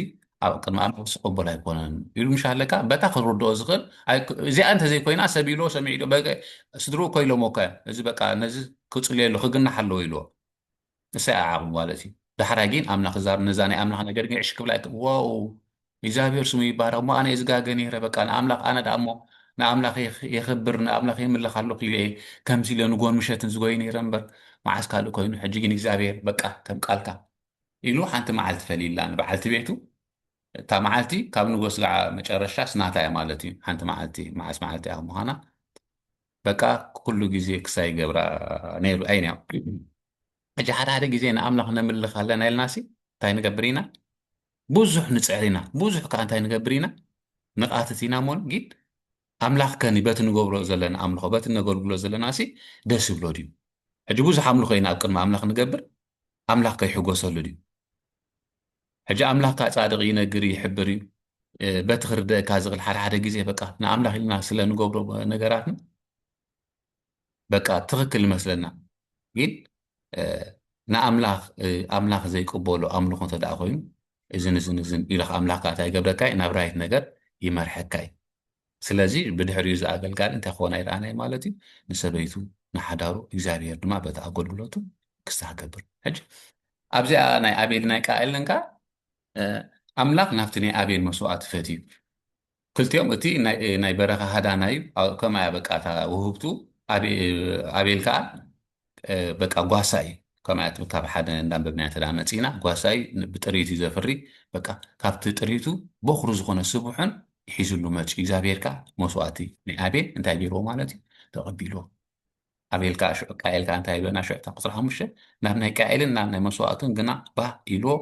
[SPEAKER 1] ኣብ ቅድሚ ኣምላኽ ዝቅበል ኣይኮነን ኢሉ ምሻ ኣለካ በታ ክርድኦ ዝኽእል እዚኣ እንተዘይኮይና ሰብ ኢሎ ሰሚዕ ኢሎ ስድርኡ ኮይሎሞ እኳ እዚ በቃ ነዚ ክፅልየሉ ክግናሕ ኣለዎ ኢልዎ ንሳይ ዓቕሙ ማለት እዩ ዳሕራይ ግን ኣምላኽ ዛር ነዛ ናይ ኣምላኽ ነገር ግን ዕሽ ክብላ ዋው እግዚኣብሔር ስሙ ይባረክ እሞ ኣነ ዝጋገ ነይረ በቃ ንኣምላኽ ኣነ ዳ እሞ ንኣምላኽ የኽብር ንኣምላኽ የምልኽ ኣለኹ ኢለ ከምዚ ኢለ ንጎን ምሸትን ዝጎይ ነይረ እምበር መዓዝ ካልእ ኮይኑ ሕጂ ግን እግዚኣብሔር በቃ ከም ቃልካ ኢሉ ሓንቲ መዓልቲ ፈሊላ ንበዓልቲ ቤቱ እታ መዓልቲ ካብ ንጎስ ጋዓ መጨረሻ ስናታ እያ ማለት እዩ ሓንቲ መዓልቲ መዓስ መዓልቲ እያ ምዃና በቃ ኩሉ ግዜ ክሳይ ገብራ ነይሩ ኣይን ሕጂ ሓደ ሓደ ግዜ ንኣምላኽ ነምልኽ ኣለና ኢልናሲ እንታይ ንገብር ኢና ብዙሕ ንፅዕር ኢና ብዙሕ ከዓ እንታይ ንገብር ኢና ንቃትት ኢና ሞን ግን ኣምላኽ ከኒ በቲ ንገብሮ ዘለና ኣምልኾ በቲ ነገልግሎ ዘለና ሲ ደስ ይብሎ ድዩ ሕጂ ብዙሕ ኣምልኾ ኢና ኣብ ቅድሚ ኣምላኽ ንገብር ኣምላኽ ከይሕጎሰሉ ድዩ ሕጂ ኣምላኽካ ፃድቕ ይነግር ይሕብር እዩ በቲ ክርድአካ ዝኽእል ሓደ ሓደ ግዜ በቃ ንኣምላኽ ኢልና ስለ ንገብሮ ነገራትን በቃ ትኽክል ይመስለና ግን ንኣምላኽ ዘይቅበሎ ኣምልኾ እንተደኣ ኮይኑ እዝን ኢልካ ኣምላኽካ እንታይ ይገብረካ ናብ ራይት ነገር ይመርሐካ እዩ ስለዚ ብድሕሪኡ ዝኣገልጋሊ እንታይ ክኾና ይረኣና ማለት እዩ ንሰበይቱ ንሓዳሩ እግዚኣብሔር ድማ በቲ ኣገልግሎቱ ክስተሓገብር ሕጂ ኣብዚኣ ናይ ኣቤል ናይ ቃኤልን ከዓ ኣምላኽ ናብቲ ናይ ኣቤል መስዋዕቲ ፈትዩ ክልቲኦም እቲ ናይ በረኻ ሃዳና እዩ ከማያ በቃ ውህብቱ ኣቤል ከዓ በቃ ጓሳ እዩ ከማያት ካብ ሓደ እንዳንበብና ተዳ መፂና ጓሳ እዩ ብጥሪቱ እዩ ዘፍሪ በቃ ካብቲ ጥሪቱ በኩሪ ዝኾነ ስቡሕን ሒዙሉ መፂ እግዚኣብሔርካ መስዋዕቲ ናይ ኣቤል እንታይ ገይርዎ ማለት እዩ ተቐቢልዎ ኣቤልካ ሽዑ ቃኤልካ እንታይ ይበና ሽዑ ቁፅሪ 5 ናብ ናይ ቃኤልን ናብ ናይ መስዋዕቱን ግና ባህ ኢልዎ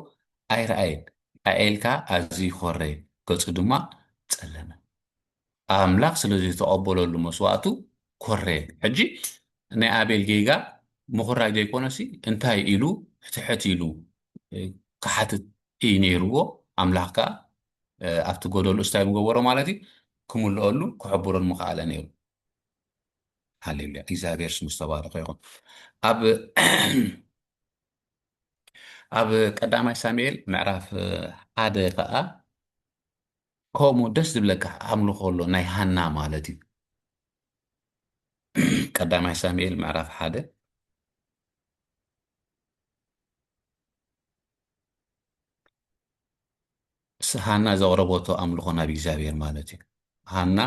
[SPEAKER 1] ኣይረኣየን ቃኤልካ ኣዝዩ ኮረ ገፁ ድማ ፀለመ ኣምላኽ ስለዚ ተቐበለሉ መስዋዕቱ ኮረ ሕጂ ናይ ኣቤል ጌጋ ምኹራይ ዘይኮነሲ እንታይ ኢሉ ሕትሕት ኢሉ ክሓትት እዩ ነይርዎ ኣምላኽ ከዓ ኣብቲ ጎደሉ እስታይ ምገበሮ ማለት እዩ ክምልአሉ ክሕብሮን ምኽኣለ ነይሩ ሃሌሉያ እግዚኣብሔር ስሙ ዝተባረኸ ይኹን ኣብ ቀዳማይ ሳሙኤል ምዕራፍ 1 ከዓ ከምኡ ደስ ዝብለካ ኣምልኾ ኣሎ ናይ ሃና ማለት እዩ ቀዳማይ ሳሙኤል ምዕራፍ 1 ሃና ዘቕረበቶ ኣምልኾ ናብ እግዚኣብሔር ማለት እዩ ሃና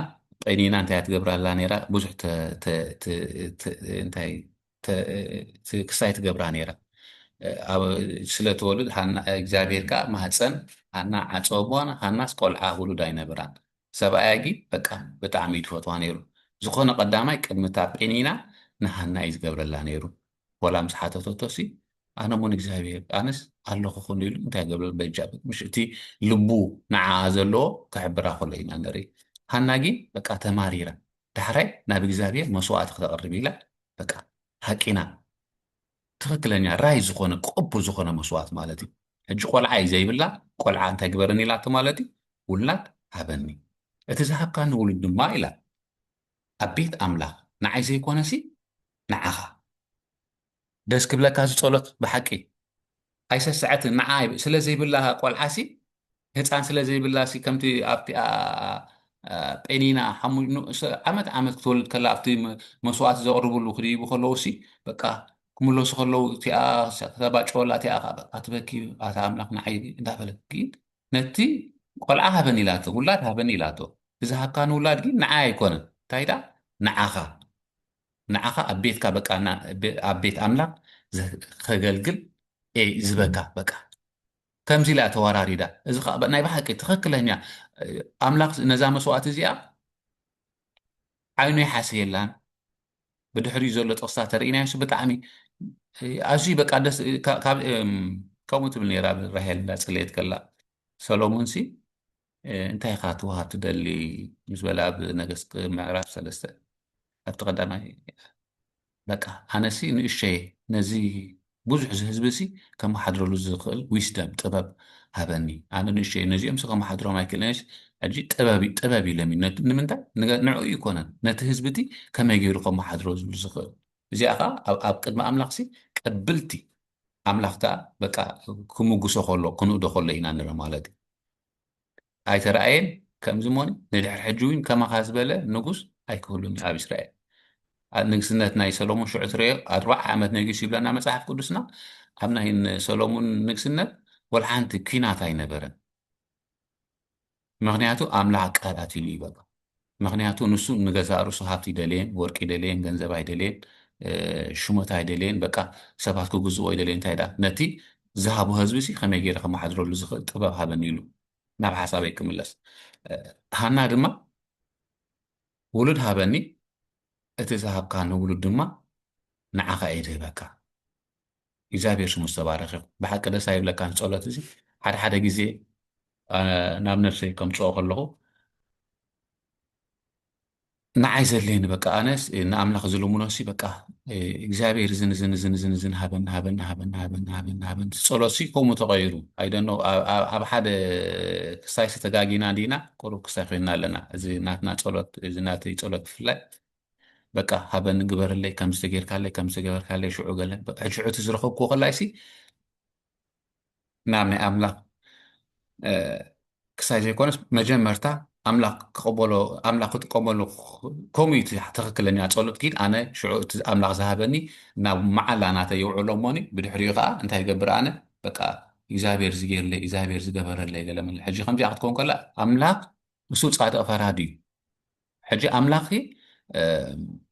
[SPEAKER 1] ጠኒና እንታይ ትገብራላ ነይራ ብዙሕ እንታይ ክሳይ ትገብራ ነይራ ስለትወልድ እግዚኣብሔር ከዓ ማህፀን ሃና ዓፀቦን ሃናስ ቆልዓ ውሉድ ኣይነበራን ሰብኣያ ግን በቃ ብጣዕሚ እዩ ትፈትዋ ነይሩ ዝኾነ ቀዳማይ ቅድሚታ ጴኒና ንሃና እዩ ዝገብረላ ነይሩ ወላ ምስ ሓተተቶሲ أنا مون إجزابير أنس الله خون يلو أنت قبل بيجاب مش تي لبو نعازلو كعبرا خلينا نري هناجي بقى تماريرا دحري نبي إجزابير مسوات تقربي لا بقى حكينا تفكلني راي زخونة قبو زخونة مسوات مالتي ሕጂ ቆልዓ እዩ ዘይብላ ቆልዓ እንታይ ግበረኒ ኢላቶ ማለት እዩ ውላድ ሃበኒ እቲ ዝሃብካ ንውሉድ ድማ ኢላ ኣብ ቤት ኣምላኽ ንዓይ ዘይኮነሲ ንዓኻ ደስ ክብለካ ዝፀሎት ብሓቂ ኣይሰስዐትን ንዓይ ስለ ዘይብላ ቆልዓሲ ህፃን ስለ ዘይብላ ሲ ከምቲ ኣብቲ ጴኒና ዓመት ዓመት ክትወልድ ከላ ኣብቲ መስዋዕቲ ዘቕርብሉ ክድይቡ ከለዉ ሲ በቃ ክምለሱ ከለዉ እቲኣ ተባጮላ እቲኣ በቃ ትበኪ ኣታ ኣምላኽ ንዓይ እንዳበለት ግን ነቲ ቆልዓ ሃበኒ ኢላቶ ውላድ ሃበኒ ኢላቶ ዝሃብካ ንውላድ ግን ንዓይ ኣይኮነን እንታይ ዳ ንዓኻ ንዓኻ ኣብ ቤትካ በቃ ኣብ ቤት ኣምላኽ ከገልግል ዝበካ በቃ ከምዚ ኢላ ተወራሪዳ እዚ ናይ ብሓቂ ትኽክለኛ ኣምላኽ ነዛ መስዋዕቲ እዚኣ ዓይኑ ይሓስየላን ብድሕሪኡ ዘሎ ጥቕስታት ተርኢናዮስ ብጣዕሚ ኣዝዩ በቃ ደስ ከምኡ ትብል ነይራ ራሄል እንዳፅለየት ከላ ሰሎሞን ሲ እንታይ ኢኻ ትወሃብ ትደሊ ምስ በላ ኣብ ነገስት ምዕራፍ 3 ኣብቲ ቀዳማይ በቃ ኣነሲ ንእሸየ ነዚ ብዙሕ ህዝቢ ሲ ከመሓድረሉ ዝኽእል ዊስደም ጥበብ ሃበኒ ኣነ ንእሸየ ነዚኦም ሲ ከመሓድሮም ኣይክእልነሽ ሕጂ ጥበብ ኢለሚ ንምንታይ ንዕኡ ይኮነን ነቲ ህዝቢ እቲ ከመይ ገይሩ ከመሓድሮ ዝብሉ ዝኽእል እዚኣ ኸ ኣብ ቅድሚ ኣምላኽ ሲ ቀብልቲ ኣምላኽ ከዓ በቃ ክምጉሶ ከሎ ክንእዶ ከሎ ኢና ንርኢ ማለት እዩ ኣይተረኣየን ከምዚ ሞኒ ንድሕሪ ሕጂ እውን ከማኻ ዝበለ ንጉስ ኣይክህሉን ኣብ እስራኤል ንግስነት ናይ ሰሎሞን ሽዑ ትርዮ 40 ዓመት ነጊሱ ይብለና መፅሓፍ ቅዱስና ኣብ ናይ ሰሎሞን ንግስነት ወላ ሓንቲ ኩናት ኣይነበረን ምክንያቱ ኣምላኽ ቃላት ኢሉ እዩ በቃ ምክንያቱ ንሱ ንገዛ ርእሱ ሃብቲ ይደልየን ወርቂ ይደልየን ገንዘብ ኣይደልየን ሹመት ኣይደልየን በቃ ሰባት ክግዝኦ ይደልየን እንታይ ዳ ነቲ ዝሃቦ ህዝቢ ሲ ከመይ ገይረ ከመሓድረሉ ዝኽእል ጥበብ ሃበኒ ኢሉ ናብ ሓሳበይ ክምለስ ሃና ድማ ውሉድ ሃበኒ እቲ ዝሃብካ ንውሉድ ድማ ንዓኻ እየ ዝህበካ እግዚኣብሔር ስሙ ዝተባረኸ ይኹን ብሓቂ ደስ ኣይብለካን ፀሎት እዚ ሓደ ሓደ ግዜ ናብ ነፍሰይ ከምፅኦ ከለኹ ንዓይ ዘድልየኒ በቃ ኣነስ ንኣምላኽ ዝልሙኖሲ በቃ እግዚኣብሔር ዝን ሃበኒ ሃበኒ ሃበኒ ሃበኒ ሃበኒ ሃበኒ ፀሎት ሲ ከምኡ ተቐይሩ ኣይደኖ ኣብ ሓደ ክሳይ ተጋጊና ዲና ቁሩብ ክሳይ ኮይና ኣለና እዚ ናትና ፀሎት እዚ ናተይ ፀሎት ብፍላይ በቃ ሃበኒ ግበረለይ ከምዚ ተጌርካለይ ከምዚ ተገበርካለይ ሽዑ ገለ ሽዑ እቲ ዝረኸብክዎ ከላይ ሲ ናብ ናይ ኣምላኽ ክሳይ ዘይኮነስ መጀመርታ ኣምላኽ ክቕበሎ ኣምላኽ ክጥቀመሉ ከምኡ እቲ ትኽክለኛ ፀሎት ግን ኣነ ሽዑ እቲ ኣምላኽ ዝሃበኒ ናብ መዓላ ናተይ የውዕሎ እሞኒ ብድሕሪኡ ከዓ እንታይ ይገብር ኣነ በቃ እግዚኣብሔር ዝገይርለይ እግዚኣብሔር ዝገበረለይ ገለ መለ ሕጂ ከምዚኣ ክትከውን ከላ ኣምላኽ ንሱ ፃድቕ ፈራዲ እዩ ሕጂ ኣምላኽ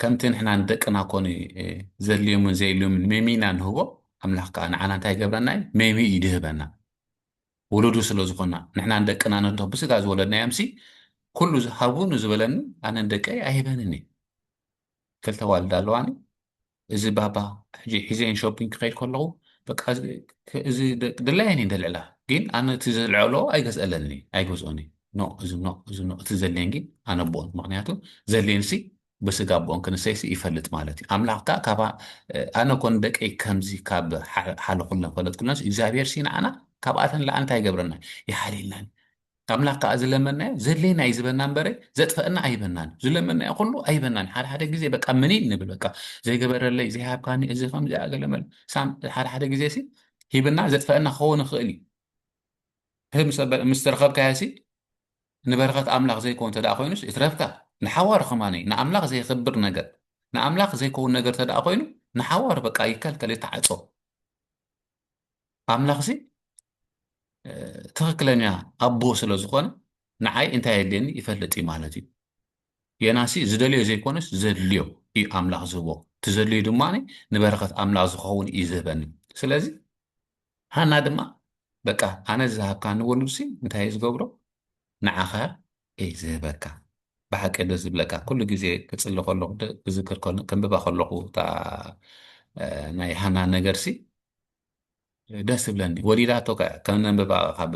[SPEAKER 1] ከምቲ ንሕና ንደቅና ኮኑ ዘድልዮምን ዘየድልዮምን መሚና ንህቦ ኣምላኽ ከዓ ንዓና እንታይ ይገብረና እዩ መሚ ይድህበና ወለዱ ስለ ዝኾና ንሕና ንደቅና ነድኹ ብስጋ ዝወለድናዮም ሲ ኩሉ ሃቡ ንዝበለኒ ኣነ ንደቀይ ኣይህበንኒ ክልተ ዋልዳ ኣለዋኒ እዚ ባባ ሕጂ ሒዘን ሾፒንግ ክኸይድ ከለኹ በቃ እዚ ድላየኒ እንደልዕላ ግን ኣነ እቲ ዘልዕሎ ኣይገዝአለኒ ኣይገዝኦኒ ኖ እዚ ኖ እዚ ኖ እቲ ዘድልየን ግን ኣነ ቦን ምክንያቱ ዘድልየን ሲ ብስጋ ቦን ክንሰይሲ ይፈልጥ ማለት እዩ ኣምላኽካ ካባ ኣነ ኮን ደቀይ ከምዚ ካብ ሓለ ኩለን ፈለጥ ኩለንስ እግዚኣብሔር ሲ ንዓና ካብኣተን ላዓ እንታይ ይገብረና ይሓሊልናኒ ኣምላኽ ከዓ ዝለመናዮ ዘድልየና እዩ ዝበና እምበረ ዘጥፈአና ኣይበናን ዝለመናዮ ኩሉ ኣይበናን ሓደ ሓደ ግዜ በቃ ምን ንብል በቃ ዘይገበረለይ ዘይሃብካኒ እዚ ከምዚኣ ገለመለ ሓደ ሓደ ግዜ ሲ ሂብና ዘጥፈአና ክኸውን ይኽእል እዩ ምስ ተረኸብካዮ ሲ ንበረኸት ኣምላኽ ዘይኮን ተደኣ ኮይኑስ እትረፍካ ንሓዋር ኸማኒ ንኣምላኽ ዘይኽብር ነገር ንኣምላኽ ዘይከውን ነገር ተደኣ ኮይኑ ንሓዋር በቃ ይከልከል ይተዓፆ ኣምላኽ ሲ ትኽክለኛ ኣቦ ስለ ዝኾነ ንዓይ እንታይ የድልየኒ ይፈልጥ እዩ ማለት እዩ የናሲ ዝደልዮ ዘይኮነስ ዘድልዮ እዩ ኣምላኽ ዝህቦ እቲ ዘድልዮ ድማ ንበረኸት ኣምላኽ ዝኸውን እዩ ዝህበኒ ስለዚ ሃና ድማ በቃ ኣነ ዝሃብካ ንወሉድሲ እንታይ እዩ ዝገብሮ ንዓኻ እየ ዝህበካ ብሓቂ ደስ ዝብለካ ኩሉ ግዜ ክፅሊ ከለኹ ክዝክር ከንብባ ከለኹ እታ ናይ ሃና ነገርሲ داس بلني وليدا توقع كان ببقى قاب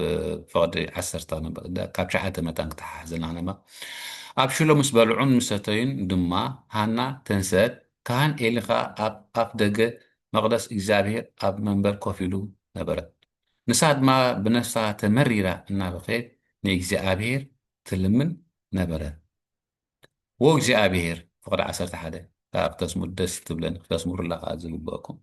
[SPEAKER 1] فقد عسرتان كاب شحات متان كتحزن أنا ما أبشلو مسبلعون مستين دما هانا تنسد كان إلغا أب دقة مقدس إجابير أب منبر كوفيلو نبرت نساد ما بنفسها تمريرة النابخير نيجزابير تلمن نبرت وإجابير فقد عسرت حدا كاب تسمو دس تبلن تسمو الله عزيز بكم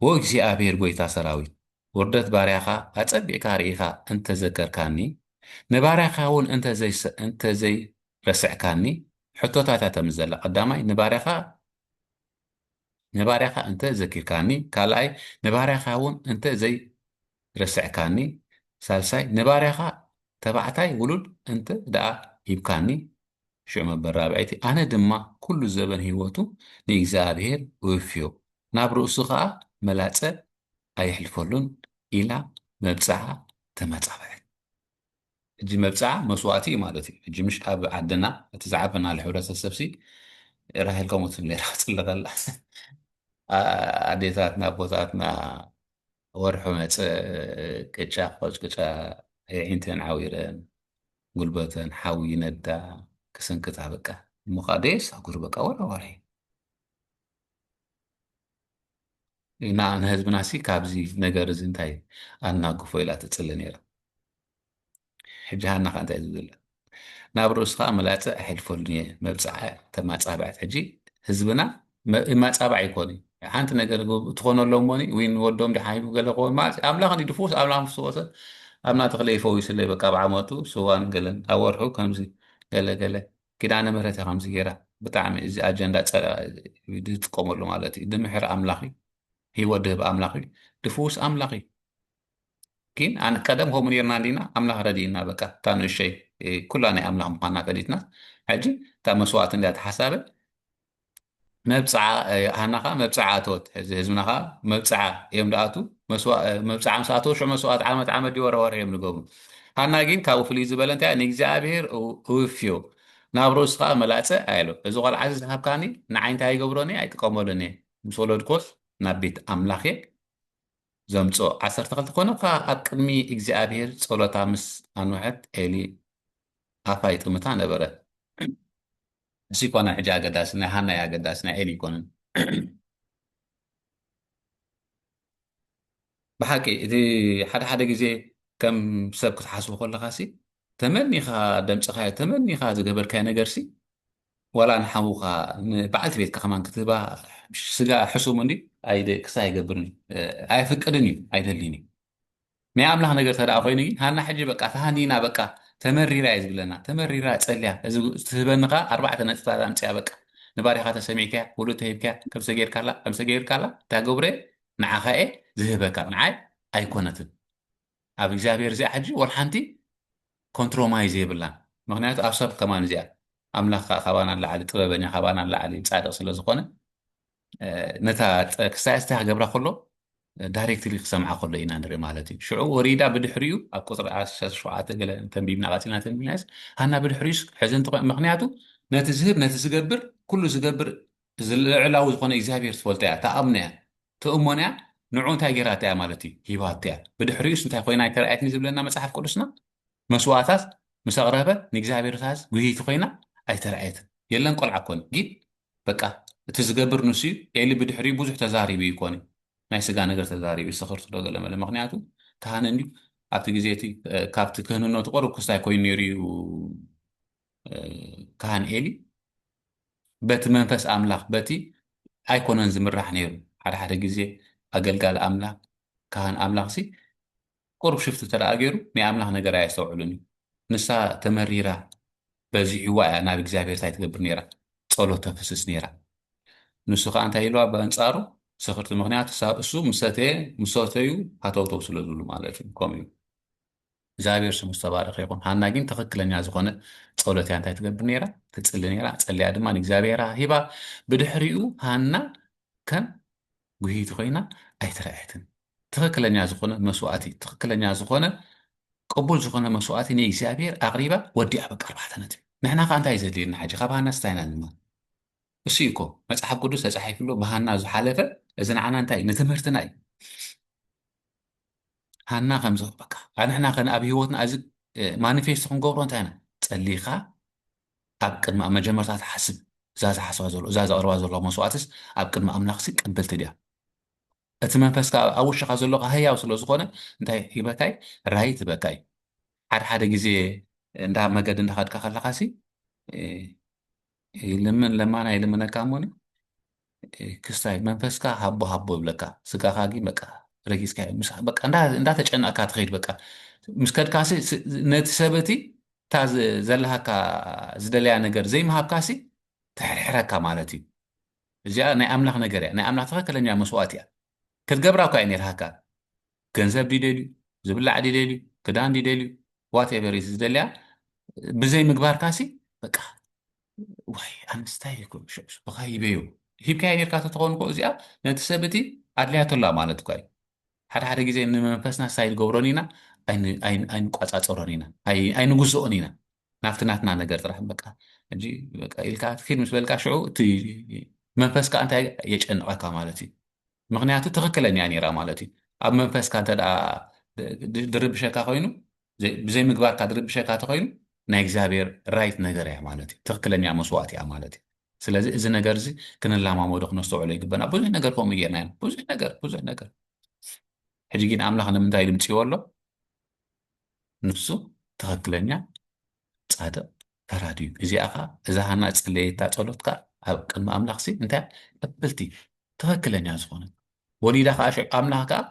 [SPEAKER 1] ወእግዚአብሔር ጐይታ ሰራዊት ውርደት ባርያኻ ኣጸቢዕካ ርኢኻ እንተዘከርካኒ ንባርያኻ እውን እንተዘይረስዕካኒ ሕቶታት ተምስ ዘላ ቀዳማይ ንባርያኻ እንተ ዘኪርካኒ ካልኣይ ንባርያኻ እውን እንተዘይረስዕካኒ ሳልሳይ ንባርያኻ ተባዕታይ ውሉድ እንተ ደኣ ሂብካኒ ሽዑ መበል ራብዐይቲ ኣነ ድማ ኩሉ ዘበን ህይወቱ ንእግዚአብሔር ውፍዮ ናብ ርእሱ ከዓ መላፀ ኣይሕልፈሉን ኢላ መብፅዓ ተመፃበዐት እጂ መብፅዓ መስዋእቲ እዩ ማለት እዩ እጂ ምሽ ኣብ ዓድና እቲ ዝዓበና ሕብረተሰብሲ ራሄል ከምኡ ትብል ነራ ክፅልቐላ ኣዴታትና ኣቦታትና ወርሑ መፅእ ቅጫ ቆጭ ቅጫ ዒንተን ዓዊረን ጉልበተን ሓዊ ነዳ ክስንክታ በቃ እሞ ከዓ ደየስ ኣጉር በቃ ወረወረ ንህዝብና ሲ ካብዚ ነገር እዚ እንታይ ኣናግፎ ኢላ ትፅሊ ነይራ ሕጂ ሃና ከዓ እንታይ ዝብላ ናብ ርእስኻ መላፀ ኣይሕልፈሉን እየ መብፅዓ ተማፃብዐት ሕጂ ህዝብና ማፃብዕ ኣይኮኑ ሓንቲ ነገር ትኾነሎም ሞኒ ወይ ንወዶም ድሓይቡ ገለ ክኾን ኣምላኽ ድፉስ ኣምላኽ ምስወሰድ ኣብና ተኽለ ይፈዊስለይ በቃ ብዓመቱ ስዋን ገለን ኣብ ወርሑ ከምዚ ገለገለ ኪዳነ ምህረት ከምዚ ጌራ ብጣዕሚ እዚ ኣጀንዳ ዝጥቀመሉ ማለት እዩ ድምሕሪ ኣምላኽ እዩ هيود به أملاخي دفوس أملاخي كين أنا قدم هو منيرنا لينا أملاخ ردينا بكا تانو الشيء كلنا أملاخ مقانا قديتنا حجي تا مسوات اللي حسابه مبصعة هناخا مبصعة توت هزمناخا مبصعة يوم داتو مبصعة مساتو شو مسوات عامد دي ورا يوم نقوم هنا جين كاو فليز بلنتا نيجزابير وفيو نابروسخا ملاصه ايلو ازو قال عزيز هبكاني نعين تاي غبروني اي تقومولني مسولد كوس نبيت أملاخي زمتو عصر تقلت كونه فا أكمي إجزابير صلوتا مس أنوحت إلي أفايت متان برا سيكونا حجا قداسنا هانا يا قداسنا إلي كونن بحكي إذا حدا جزي كم سبك تحسب كل خاسي تمني خا دمت خا تمني خا زقبر كان جرسي ولا نحوخا بعد بيت كمان كتبا سجا حسو مني أيدي كساي قبرني أي فكرني أيدليني ما أملاها نقدر ترى أخويني هانا حجي بقى فهانينا بقى تمري رايز بلنا تمري رايز تسليا إذا تبنغا 4 نقطة أمتى بقى نباري خاطر سميكا ولو تهيبكا كم سجير كلا كم سجير كلا تاجبري نعخاء ذهبك معي أيقونة أبي زابير زي حجي والحنتي كنترومايز يبلنا مغنيات أصاب كمان زي أملاخ خبانا اللي طلبني خبانا اللي تصعد أصل زخونة نتا كسايستا قبل خلو دايركتلي سمع خلو إنا نري مالتي شعور وريدا بدحريو أقطر أساس شعات قال تنبيبنا قاتلنا تنبيناس هنا بدحريش حزن تقع مغنياتو نتزهب نتزقبر كله زقبر علاو زخونة إزابير تفولتها تأمنها تأمنها نعون تاجراتها مالتي هيواتها بدحريش نتا خوينا كرأتني زبلنا مساحف كلسنا مسواتات مسغربة نجزابير تاز وهي تخينا أي ترعيت يلا نقول عكون جيت بقى تزقبر نسي اللي بدحري بوزح تزاري بيكوني ما يسقى نقدر تزاري بيسخرت له قال لما مغنياتو كهانني أبتي جزيتي كابت كهنو نو تقرب كستاي كوي نيري و كهان إلي بت منفس أملاك بتي أيكونن زمرح نيرو حدا جزي أقل أملاك كهان أملاك سي قرب شفت ترى أجرو مي أملاك نقدر يستوعبني نسا تمريرا بزي هواء نابي እግዚአብሔር ታይትገብር ነራ ጸሎት ተፈስስ ነራ ንሱ ከዓ እንታይ ኢልዋ በአንጻሩ ሰኽርቲ ምክንያት እሱ ምሰተዩ ሃተውተው ስለ ዝብሉ ማለት እዩ ከምኡ እዩ እግዚአብሔር ስሙ ዝተባረኸ ይኹን ሃና ግን ትኽክለኛ ዝኾነ ጸሎት እያ እንታይ ትገብር ነራ ትጽሊ ነራ ጸልያ ድማ ንእግዚአብሔር ሂባ ብድሕሪኡ ሃና ከም ጉሂት ኮይና ኣይትረአየትን ትኽክለኛ ዝኾነ መስዋዕቲ ትኽክለኛ ዝኾነ قبول زخنا مسواتي نيجي سابير أقريبا ودي أبقى 4 نتي نحنا خانتا يزديرنا حاجة خبانا ستاينا لما بسيكو مسحب قدوس أسحب له بهانا زحالفة إذن عنا انتاي نتمرتناي نتمرتنا نحنا خانتا يزديرنا حاجة خبانا ستاينا لما بسيكو مسحب قدوس أسحب له بهانا زحالفة إذن عنا انتاي نتمرتناي نتمرتنا ሃና ከምዚ በቃ ኣንሕና ከነ ኣብ ሂወትና እዚ ማኒፌስቶ ክንገብሮ እንታይ ኢና ፀሊኻ ኣብ ቅድሚ መጀመርታ ትሓስብ እዛ ዝሓስባ ዘሎ እዛ ዘቕርባ ዘሎ መስዋዕትስ ኣብ ቅድሚ ኣምላኽሲ ቀበልቲ ድያ እቲ መንፈስካ ኣብ ውሽኻ ዘለካ ህያው ስለ ዝኾነ እንታይ ይበካይ ራይ ትበካይ ሓደ ሓደ ግዜ እንዳ መገዲ እንዳኸድካ ከለኻሲ ይልምን ለማና ይልምነካ እሞኒ ክስታይ መንፈስካ ሃቦ ሃቦ ይብለካ ስጋኻ ግን በቃ ረጊዝካ በቃ እንዳተጨነቕካ ትኸይድ በቃ ምስ ከድካሲ ነቲ ሰበቲ እታ ዘለሃካ ዝደለያ ነገር ዘይምሃብካሲ ትሕርሕረካ ማለት እዩ እዚኣ ናይ ኣምላኽ ነገር እያ ናይ ኣምላኽ ትኽክለኛ መስዋዕት እያ ክትገብራ እኳ እዩ ነርሃካ ገንዘብ ድደልዩ ዝብላዕ ድደልዩ ክዳን ድደልዩ ዋትኤቨር እዩ ዝደልያ ብዘይ ምግባርካሲ በቃ ዋይ ኣንስታይ ብኸይበዩ ሂብካዮ ኔርካ ተትኸውን ኮ እዚኣ ነቲ ሰበቲ ኣድልያተላ ማለት እኳ እዩ ሓደ ሓደ ግዜ ንመንፈስና ሳይድ ገብሮን ኢና ኣይንቋፃፀሮን ኢና ኣይንጉዝኦን ኢና ናብቲ ናትና ነገር ጥራሕ በቃ ሕጂ በቃ ኢልካ ትኪድ ምስ በልካ ሽዑ እቲ መንፈስካ እንታይ የጨንቐካ ማለት እዩ ምክንያቱ ትኽክለኛ ነይራ ማለት እዩ ኣብ መንፈስካ እንተ ድርብሸካ ኮይኑ ብዘይ ምግባርካ ድርብሸካ ተኮይኑ ናይ እግዚኣብሔር ራይት ነገር እያ ማለት እዩ ትኽክለኛ መስዋዕት እያ ማለት እዩ ስለዚ እዚ ነገር እዚ ክንላማመዶ ክነስተውዕሎ ይግበና ብዙሕ ነገር ከምኡ ጌርና ኢና ብዙሕ ነገር ሕጂ ግን ኣምላኽ ንምንታይ ድምፅዎ ኣሎ ንሱ ትኽክለኛ ፃድቕ ፈራዲ እዩ እዚኣ ኸ እዛ ሃና ፀለየታ ፀሎትካ ኣብ ቅድሚ ኣምላኽሲ እንታይ ቀበልቲ ትኽክለኛ ዝኾነ ወሊዳ ከዓ ኣምላኽ ከዓ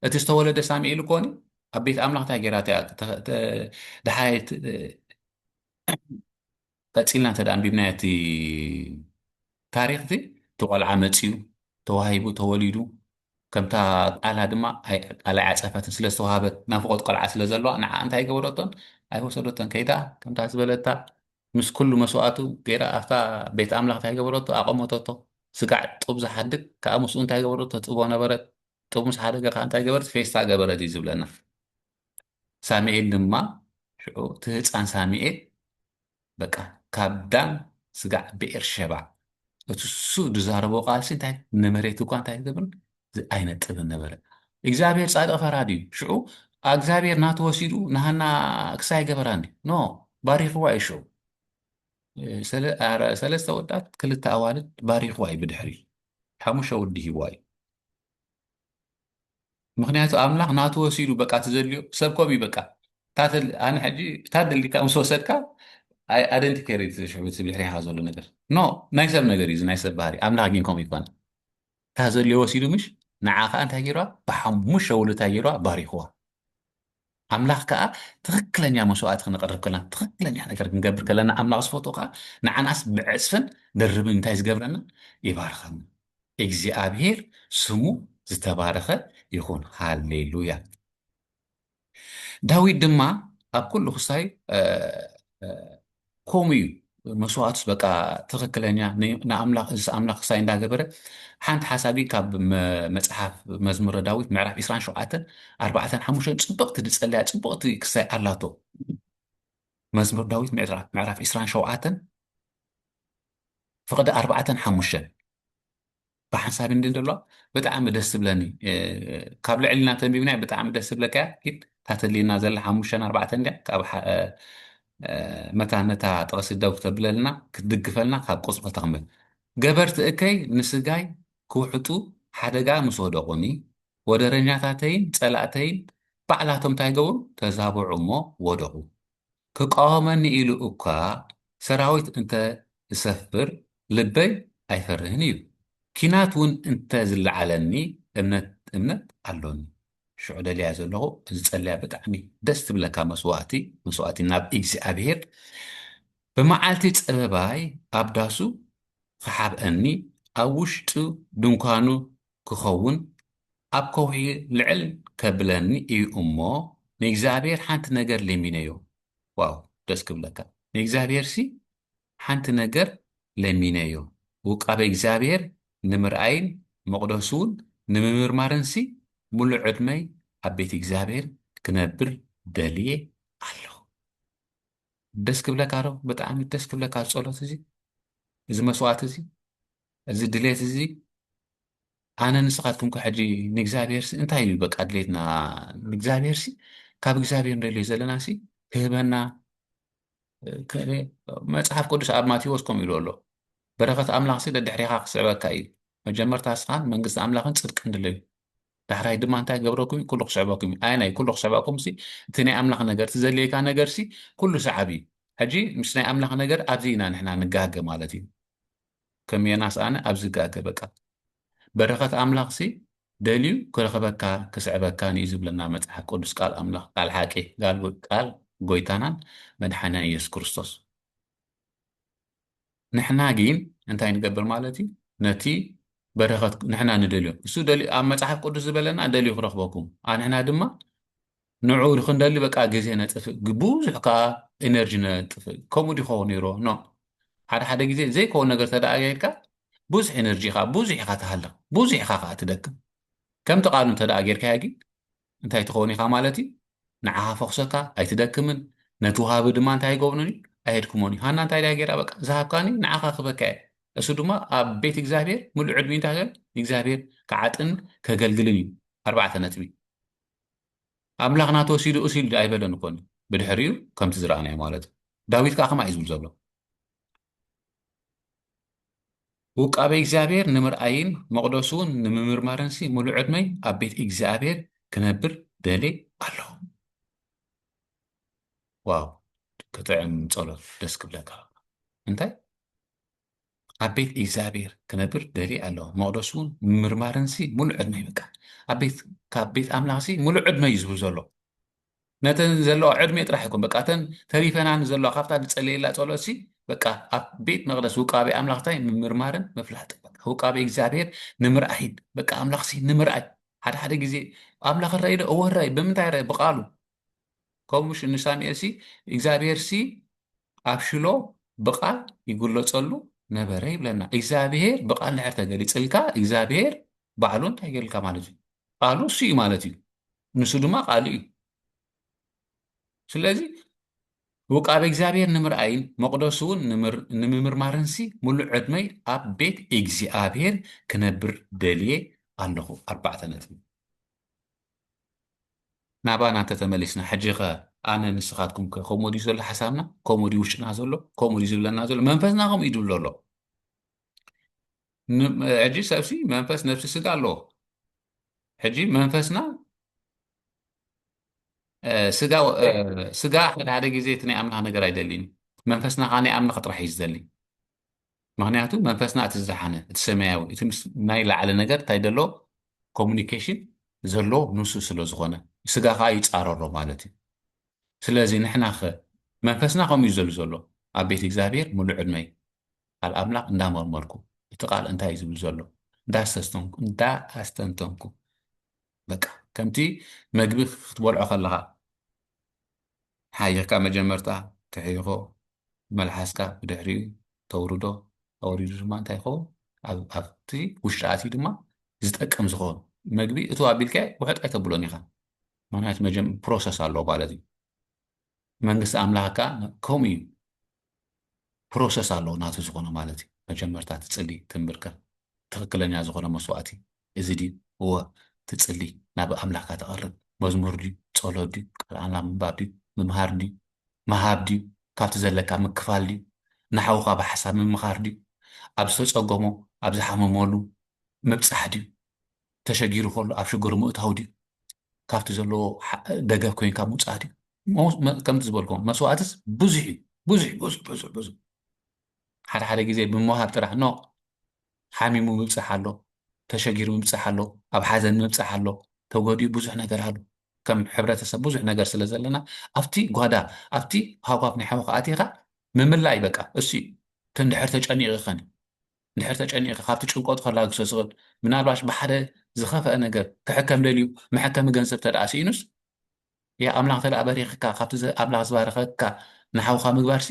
[SPEAKER 1] እቲ ዝተወለደ ሳሙኤል ኮኒ ኣብ ቤት ኣምላኽ እንታይ ጌራታ ድሓየት ቀፂልና እንተ ኣንቢብናዮ እቲ ታሪክ እቲ እቲ ቆልዓ መፂኡ ተዋሂቡ ተወሊዱ ከምታ ቃላ ድማ ቃላይ ዓፀፈትን ስለ ዝተዋሃበት ናፍቆት ቆልዓ ስለ ዘለዋ ንዓ እንታይ ገበረቶን ኣይወሰደቶን ከይዳ ከምታ ዝበለታ ምስ ኩሉ መስዋዕቱ ገይራ ኣብታ ቤት ኣምላኽ እንታይ ገበረቶ ኣቐመጠቶ ስጋዕ ጡብ ዝሓድግ ከዓ ምስኡ እንታይ ገበረቶ ጥቦ ነበረት ጥብ ምስ ሓደ ገርካ እንታይ ገበረት ፌስታ ገበረት እዩ ዝብለና ሳሙኤል ድማ ሽዑ እቲ ህፃን ሳሙኤል በቃ ካብ ዳን ስጋዕ ብኤርሸባ እቲ እሱ ዝዛረቦ ቃልሲ እንታይ ንመሬት እኳ እንታይ ዝገብር ኣይነጥብን ነበረ እግዚኣብሔር ፃድቕ ፈራዲ እዩ ሽዑ እግዚኣብሔር ናተወሲዱ ንሃና ክሳይ ገበራኒ ኖ ባሪኽዋ እዩ ሽዑ ሰለስተ ወዳት ክልተ ኣዋልድ ባሪኽዋ እዩ ብድሕሪ ሓሙሽተ ወዲ ሂብዋ እዩ ምክንያቱ ኣምላኽ ናተወሲዱ በቃ ትዘልዮ ሰብ ከምኡ በቃ ኣነ ሕጂ ታደሊካ ምስ ወሰድካ ኣደንቲ ከይረ ብድሕሪኻ ዘሎ ነገር ኖ ናይ ሰብ ነገር እዩ ናይ ሰብ ባህሪ ኣምላኽ ግን ከምኡ ይኮነ እታ ዘልዮ ወሲዱ ምሽ ንዓ ከዓ እንታይ ገይርዋ ብሓሙሽተ ውሉታ ገይርዋ ባሪኽዋ ኣምላኽ ከዓ ትኽክለኛ መስዋዕት ክንቐርብ ከለና ትኽክለኛ ነገር ክንገብር ከለና ኣምላኽ ዝፈትዎ ከዓ ንዓናስ ብዕፅፍን ድርብን እንታይ ዝገብረና ይባርኸና እግዚኣብሔር ስሙ ዝተባረኸ ይኹን ሃሌሉያ ዳዊት ድማ ኣብ ኩሉ ክስታይ ከምኡ እዩ መስዋዕትስ በቃ ትኽክለኛ ንኣምላኽ እዚ ኣምላኽ ክሳይ እንዳገበረ ሓንቲ ሓሳቢ ካብ መፅሓፍ መዝሙረ ዳዊት ምዕራፍ 27 4-5 ፅብቕቲ ዝፀለያ ፅብቕቲ ክሳይ ኣላቶ መዝሙር ዳዊት ምዕራፍ 27 ፍቕዲ 4-5 ብሓንሳብ እንዲ እንደሎ ብጣዕሚ ደስ ትብለኒ ካብ ልዕልና ተንቢብናይ ብጣዕሚ ደስ ትብለካ ግን ታተሊና ዘላ 5-4 እንድያ ካብ መታ ነታ ጥቕሲ ደው ክተብለልና ክትድግፈልና ካብ ቁፅሪ ተኽምል ገበርቲ እከይ ንስጋይ ክውሕጡ ሓደጋ ምስ ወደቑኒ ወደረኛታተይን ፀላእተይን ባዕላቶም እንታይ ገብሩ ተዛብዑ እሞ ወደቑ ክቃወመኒ ኢሉ እኳ ሰራዊት እንተ ዝሰፍር ልበይ ኣይፈርህን እዩ ኪናት እውን እንተ ዝለዓለኒ እምነት ኣሎኒ ሽዑ ደልያ ዘለኹ እዚ ፀለያ ብጣዕሚ ደስ ትብለካ መስዋዕቲ ናብ እግዚኣብሔር ብመዓልቲ ፀበባይ ኣብ ዳሱ ክሓብአኒ ኣብ ውሽጡ ድንኳኑ ክኸውን ኣብ ከውሒ ልዕል ከብለኒ እዩ እሞ ንእግዚኣብሔር ሓንቲ ነገር ለሚነዮ ዋው ደስ ክብለካ ንእግዚኣብሔር ሲ ሓንቲ ነገር ለሚነዮ ውቃበ እግዚኣብሔር ንምርኣይን መቕደሱ እውን ንምምርማርን ሲ ሙሉእ ዕድመይ ኣብ ቤት እግዚኣብሔር ክነብር ደልየ ኣለሁ ደስ ክብለካ ዶ ብጣዕሚ ደስ ክብለካ ፀሎት እዚ እዚ መስዋዕት እዚ እዚ ድሌት እዚ أنا نسخاتكم كحجي نجزابير سي أنت هاي بقى أدليتنا نجزابير سي كاب جزابير نريلي زلنا سي كهبنا كده مصحف قدس أب ماتيوس كم يقول له بركة أملاك سي دحريها خسرك كاي مجمر تاسخان منقص أملاك صدق عندلي دحراي دما أنت جبركم كل خشعبكم أنا كل خشعبكم سي تاني أملاك نجار تزلي كان نجار سي كل سحابي هجي مش ناي أملاك نجار أبزينا نحنا نجاج مالتي كم يناس أنا أبزي جاج بقى بركة أملاك سي دليل كل خبرك كسعبك كان يجيب لنا متحف قدس قال أملاك قال حكي قال قويتانا مدحنا يسوع كريستوس نحنا جين أنت نقبل مالتي نتي بركة نحنا ندليل سو دليل أما متحف قدس بلنا دليل رخبكم أنا هنا دما نعود خندلي بقى جزينا تف جبوز حكا إنرجينا تف كومودي خونيرو نو حدا جزء زي كون نقدر تدا أجيرك بوز إنرجي خا بوز حكا تهلا بوز حكا تدك كم تقالون تدا أجيرك هاجي እንታይ ትኾኒ ኢኻ ማለት እዩ ንዓኻ ፈኽሰካ ኣይትደክምን ነቲ ውሃቢ ድማ እንታይ ይገብኑኒ ኣይሄድኩሞኒ ሃና እንታይ ዳ ጌራ በቃ ዝሃብካኒ ንዓኻ ክበካ እየ እሱ ድማ ኣብ ቤት እግዚኣብሔር ሙሉእ ዕድሚ እንታይ ገር እግዚኣብሔር ክዓጥን ከገልግልን እዩ ኣርባዕተ ነጥቢ ኣምላኽና ተወሲዱ እሲሉ ኣይበለን ኮኒ ብድሕሪኡ ከምቲ ዝረኣናዮ ማለት እዩ ዳዊት ከዓ ከማ እዩ ዝብል ዘሎ ውቃቤ እግዚኣብሔር ንምርኣይን መቕደሱ እውን ንምምርማርን ሲ ሙሉእ ዕድመይ ኣብ ቤት እግዚኣብሔር ክነብር ደልየ ኣለኹ ዋው ክጥዕም ጸሎት ደስ ክብለካ እንታይ ኣብ ቤት እግዚኣብሔር ክነብር ደልየ ኣለኹ መቕደሱ እውን ምምርማርን ሲ ሙሉእ ዕድመይ በቃ ኣብ ቤት ካብ ቤት ኣምላኽ ሲ ሙሉእ ዕድመይ እዩ ዝብል ዘሎ ነተን ዘለዋ ዕድሜ ጥራሕ ይኮን በቃ እተን ተሪፈናን ዘለዋ ካብታ ዝጸለየላ ጸሎት ሲ በቃ ኣብ ቤት መቕደስ ውቃቤ ኣምላኽታይ ምምርማርን ምፍላጥን በቃ ውቃቤ እግዚኣብሔር ንምርኣይን በቃ ኣምላኽ ሲ ንምርኣይ ሓደ ግዜ ኣምላኽ ርአይ ዶ እወ ርአይ ብምንታይ ርአይ ብቓሉ ከምኡሽ ንሳሙኤል ሲ እግዚኣብሔር ሲ ኣብ ሽሎ ብቓል ይግለጸሉ ነበረ ይብለና እግዚኣብሔር ብቓል ድሕር ተገሊጽልካ እግዚኣብሔር ባዕሉ እንታይ ይገልካ ማለት እዩ ቃሉ እሱ እዩ ማለት እዩ ንሱ ድማ ቃሉ እዩ ስለዚ ውቃቤ እግዚኣብሔር ንምርኣይን መቕደሱ እውን ንምምርማርን ሲ ሙሉእ ዕድመይ ኣብ ቤት እግዚኣብሔር ክነብር ደልየ ኣለኹ ኣርባዕተ ነጥቢ ናባና እንተተመሊስና ሕጂ ኸ ኣነ ንስኻትኩም ከ ከምኡ ድዩ ዘሎ ሓሳብና ከምኡ ድዩ ውሽጥና ዘሎ ከምኡ ድዩ ዝብለና ዘሎ መንፈስና ከምኡ እዩ ድብሎ ኣሎ ሕጂ ሰብሲ መንፈስ ነፍሲ ስጋ ኣለዎ ሕጂ መንፈስና ስጋ ሓደ ግዜ እቲ ናይ ኣምላኽ ነገር ኣይደሊን መንፈስና ከዓ ናይ ኣምላኽ ጥራሕ እዩ ዝደሊ ምክንያቱ መንፈስና እቲ ዝሓነ እቲ ሰማያዊ እቲ ናይ ላዕለ ነገር እንታይ ደሎ ኮሙኒኬሽን ዘሎ ንሱ ስለ ዝኾነ ስጋ ከዓ ይፃረሮ ማለት እዩ ስለዚ ንሕና ኸ መንፈስና ከምኡ እዩ ዘሉ ዘሎ ኣብ ቤት እግዚኣብሔር ሙሉእ ዕድመይ ቃል ኣምላኽ እንዳመርመርኩ እቲ ቃል እንታይ እዩ ዝብል ዘሎ እንዳኣስተንተንኩ በቃ ከምቲ መግቢ ክትበልዖ ከለኻ ሓይኽካ መጀመርታ ትሕይኾ መልሓስካ ብድሕሪኡ ተውርዶ ኣውሪዱ ድማ እንታይ ይኸውን ኣብቲ ውሽጢ ኣትዩ ድማ ዝጠቅም ዝኸውን መግቢ እቱ ኣቢልካ ውሕጥ ኣይተብሎን ኢኻ ምክንያቱ ፕሮሰስ ኣለዎ ማለት እዩ መንግስቲ ኣምላኽካ ከምኡ እዩ ፕሮሰስ ኣለዎ ናቱ ዝኾነ ማለት እዩ መጀመርታ ትፅሊ ትንብርከ ትኽክለኛ ዝኾነ መስዋእቲ እዚ ድዩ እወ ትፅሊ ናብ ኣምላኽካ ተቐርብ መዝሙር ድዩ ጸሎት ድዩ ቃል ኣምላኽ ምንባብ ድዩ ምምሃር ድዩ መሃብ ድዩ ካብቲ ዘለካ ምክፋል ድዩ ንሓውካ ብሓሳብ ምምኻር ድዩ ኣብ ዝተጸገሞ ኣብ ዝሓመመሉ ምብፃሕ ድዩ ተሸጊሩ ከሎ ኣብ ሽግሩ ምእታው ድዩ ካብቲ ዘለዎ ደገፍ ኮይንካ ምውፃእ ድዩ ከምቲ ዝበልኩም መስዋእትስ ብዙሕ እዩ ብዙሕ ሓደ ግዜ ብምውሃብ ጥራሕ ኖ ሓሚሙ ምብፃሕ ኣሎ ተሸጊሩ ምብፃሕ ኣሎ ኣብ ሓዘን ምብፃሕ ኣሎ ተጎዲኡ ብዙሕ ነገር ኣሎ ከም ሕብረተሰብ ብዙሕ ነገር ስለ ዘለና ኣብቲ ጓዳ ኣብቲ ሃዋፍ ናይ ሓሙካ ኣቲኻ ምምላእ በቃ እሱ እንድሕር ተጨኒቕኸኒ እንድሕር ተጨኒቕኻ ካብቲ ጭንቆት ከላግሶ ዝኽእል ምናልባሽ ብሓደ ዝኸፍአ ነገር ክሕከም ደልዩ መሐከሚ ገንዘብ ተደኣ ሲኢኑስ ያ ኣምላኽ ተደኣ በሪኽካ ካብቲ ኣምላኽ ዝባረኸካ ንሓውካ ምግባርሲ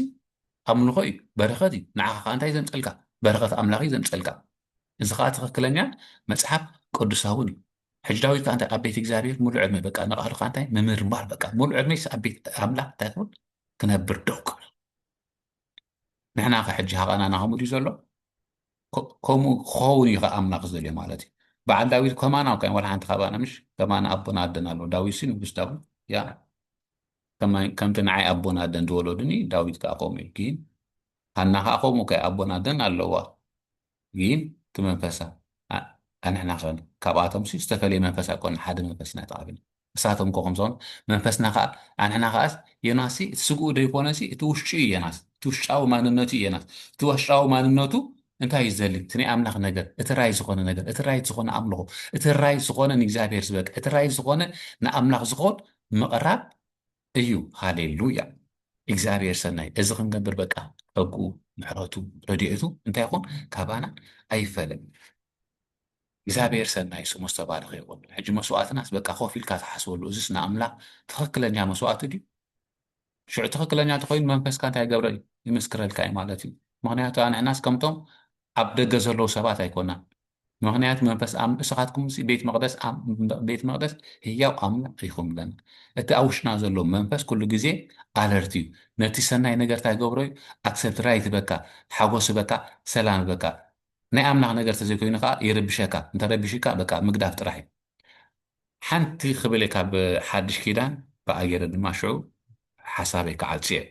[SPEAKER 1] ኣምልኾ እዩ በረኸት እዩ ንዓኻ ከዓ እንታይ ዘምፀልካ በረኸት ኣምላኽ እዩ ዘምፀልካ እዚ ከዓ ትኽክለኛ መፅሓፍ ቅዱሳውን እዩ ሕጂ ዳዊት ከዓ እንታይ ኣብ ቤት እግዚኣብሔር ሙሉእ ዕድመ በቃ ንቓሉ ከዓ እንታይ ምምርማር በቃ ሙሉእ ዕድመይስ ኣብ ቤት ኣምላኽ እንታይ ክብል ክነብር ደው ክብል ንሕና ኸ ሕጂ ሃቐናና ከምኡ ድዩ ዘሎ ከምኡ ክኸውን እዩ ከዓ ኣምላኽ ዝደልዮ ማለት እዩ بعد داوود كمان أو كان ولا عند خبانا مش كمان أبونا عدنا له داوود سين بس داوود يا كمان كم تنعي أبونا عدن دولو دني داوود كأقوم يجين هنا أقوم كأبونا عدن الله جين تمنفسا أنا نحن كبعضهم سي استفلي منفسا كون حد منفسنا تعبين ساعتهم كوكمزون منفسنا خا أنا خاص يناسي تسقو ده يكونسي توشي يناس توشاو ما ننتي يناس توشاو ما ننتو انت هيزلي تني أملاك نجر اتراي زخون نجر اتراي زخون أملاك اتراي زخون نجزابير سبك اتراي زخون نأملاك زخون مقرب أيو هاليلويا እግዚአብሔር ሰናይ እዚ ክንገብር በቃ ሕጉ ምሕረቱ ረድኤቱ እንታይ ይኹን ካባና ኣይፈለን እግዚኣብሔር ሰናይ ስሙ ዝተባረኸ ይኹን ሕጂ መስዋዕትናስ በቃ ኮፍ ኢልካ ተሓስበሉ እዚስ ንኣምላኽ ትኽክለኛ መስዋዕቲ ድዩ ሽዑ ትኽክለኛ እንተኮይኑ መንፈስካ እንታይ ይገብረ እዩ ይምስክረልካ እዩ ማለት እዩ ምክንያቱ ንሕናስ ከምቶም ኣብ ደገ ዘለዉ ሰባት ኣይኮናን ምክንያቱ መንፈስ እስኻትኩም ቤት መቅደስ ህያው ኣምላኽ ኢኹም ብለና እቲ ኣብ ውሽጥና ዘሎ መንፈስ ኩሉ ግዜ ኣለርቲ እዩ ነቲ ሰናይ ነገር እንታይ ገብሮ እዩ ኣክሰፕት ራይት በካ ሓጎስ በካ ሰላም በካ ናይ ኣምላኽ ነገር ተዘይኮይኑ ከዓ ይርብሸካ እንተረቢሽካ በቃ ምግዳፍ ጥራሕ እዩ ሓንቲ ክብል ካብ ሓድሽ ኪዳን ብኣየረ ድማ ሽዑ ሓሳበይ ክዓልፅ እየ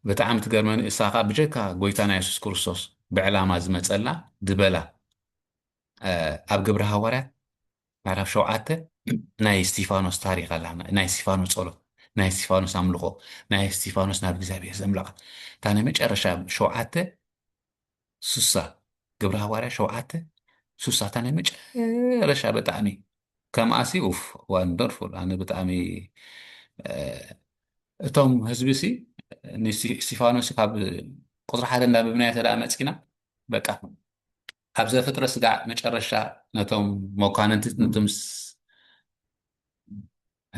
[SPEAKER 1] ብጣዕሚ ትገርመኒ እሳ ከዓ ብጀካ ጎይታና የሱስ ክርስቶስ ብዕላማ ዝመፀላ ድበላ ኣብ ግብሪ ሃዋርያት ምዕራፍ 7 ናይ እስጢፋኖስ ታሪክ ኣላ ናይ እስጢፋኖስ ጸሎት ናይ እስጢፋኖስ ኣምልኾ ናይ እስጢፋኖስ ናብ እግዚኣብሔር ዘምለኻ እታ ናይ መጨረሻ 7 ስሳ ግብሪ ሃዋርያት 7 ስሳ እታ ናይ መጨረሻ ብጣዕሚ ከምኣሲ ኡፍ ዋንደርፉል ኣነ ብጣዕሚ እቶም ህዝቢ ሲ ንእስጢፋኖስ ካብ ቁፅሪ ሓደ እንዳብብናዮ ተደኣ መፂና በቃ ኣብ ዘፍጥረ ስጋዕ መጨረሻ ነቶም መኳንንቲ ነቶም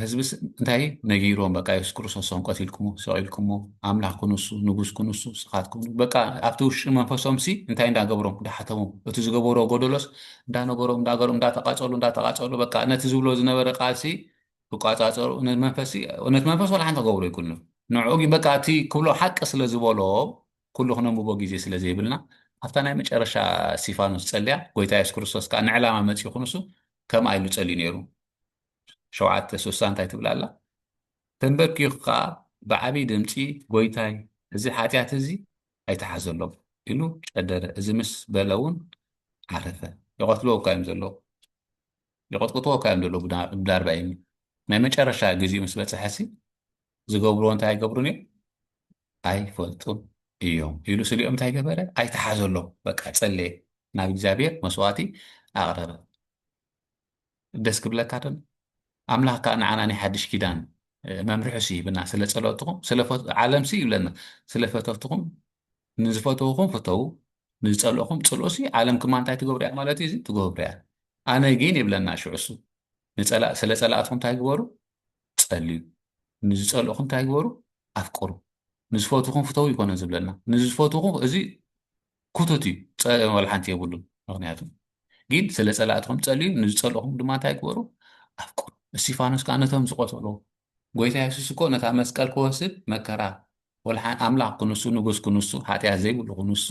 [SPEAKER 1] ህዝብስ እንታይ ነጊሮም በቃ የሱስ ክርስቶስም ቀቲልኩሙ ሰቂልኩሙ ኣምላኽ ኩንሱ ንጉስ ኩንሱ ስኻትኩም በቃ ኣብቲ ውሽጢ መንፈሶም ሲ እንታይ እንዳገብሮም እንዳሓተሙ እቲ ዝገበሮ ጎደሎስ እንዳነገሮም እንዳተቃፀሉ በቃ ነቲ ዝብሎ ዝነበረ ቃልሲ ክቋፃፀሩ ነቲ መንፈስ ወላ ሓንቲ ክገብሮ ይኩሉ ንዕኡ ግን በቃ እቲ ክብሎ ሓቂ ስለ ዝበሎ ኩሉ ክነንብቦ ግዜ ስለ ዘይብልና ኣብታ ናይ መጨረሻ እስጢፋኖስ ፀልያ ጎይታ የሱስ ክርስቶስ ከዓ ንዕላማ መፂኡ ኩንሱ ከምኣ ኢሉ ፀልዩ ነይሩ 7:6 እንታይ ትብል ኣላ ተንበርኪኹ ከዓ ብዓብይ ድምፂ ጎይታይ እዚ ሓጢኣት እዚ ኣይተሓዘሎም ኢሉ ጨደረ እዚ ምስ በለ እውን ዓረፈ ይቐትልዎ እኳ እዮም ዘለዉ ይቐጥቅጥዎ እኳ እዮም ዘለዉ ብዳርባይኒ ናይ መጨረሻ ግዜኡ ምስ በፅሐሲ ዝገብርዎ እንታይ ይገብሩን እዮም ኣይፈልጡን እዮም ኢሉ ስሊኦም እንታይ ገበረ ኣይተሓዘሎም በቃ ፀለየ ናብ እግዚኣብሔር መስዋዕቲ ኣቕረበ ደስ ክብለካ ዶን ኣምላኽ ከዓ ንዓና ናይ ሓድሽ ኪዳን መምርሒ ሲ ይብና ስለ ፀለትኩም ዓለም ሲ ይብለና ስለ ፈተትኩም ንዝፈተውኩም ፍተው ንዝፀልእኩም ፅልኡ ሲ ዓለም ክማ እንታይ ትገብሩ እያ ማለት እዩ ትገብሩ እያ ኣነ ግን ይብለና ሽዑሱ ስለ ፀላእትኩም እንታይ ግበሩ ፀልዩ ንዝፀልእኩም እንታይ ግበሩ ኣፍቅሩ ንዝፈትኩም ፍተው ይኮነ ዝብለና ንዝፈትኩም እዚ ኩቱት እዩ ወላ ሓንቲ የብሉን ምክንያቱ ግን ስለ ፀላእትኩም ፀልዩ ንዝፀልእኩም ድማ እንታይ ግበሩ ኣፍቅሩ እስጢፋኖስ ከዓ ነቶም ዝቆተሉ ጎይታ የሱስ እኮ ነታ መስቀል ክወስድ መከራ ወልሓን ኣምላኽ ክንሱ ንጉስ ክንሱ ሓጢኣት ዘይብሉ ክንሱ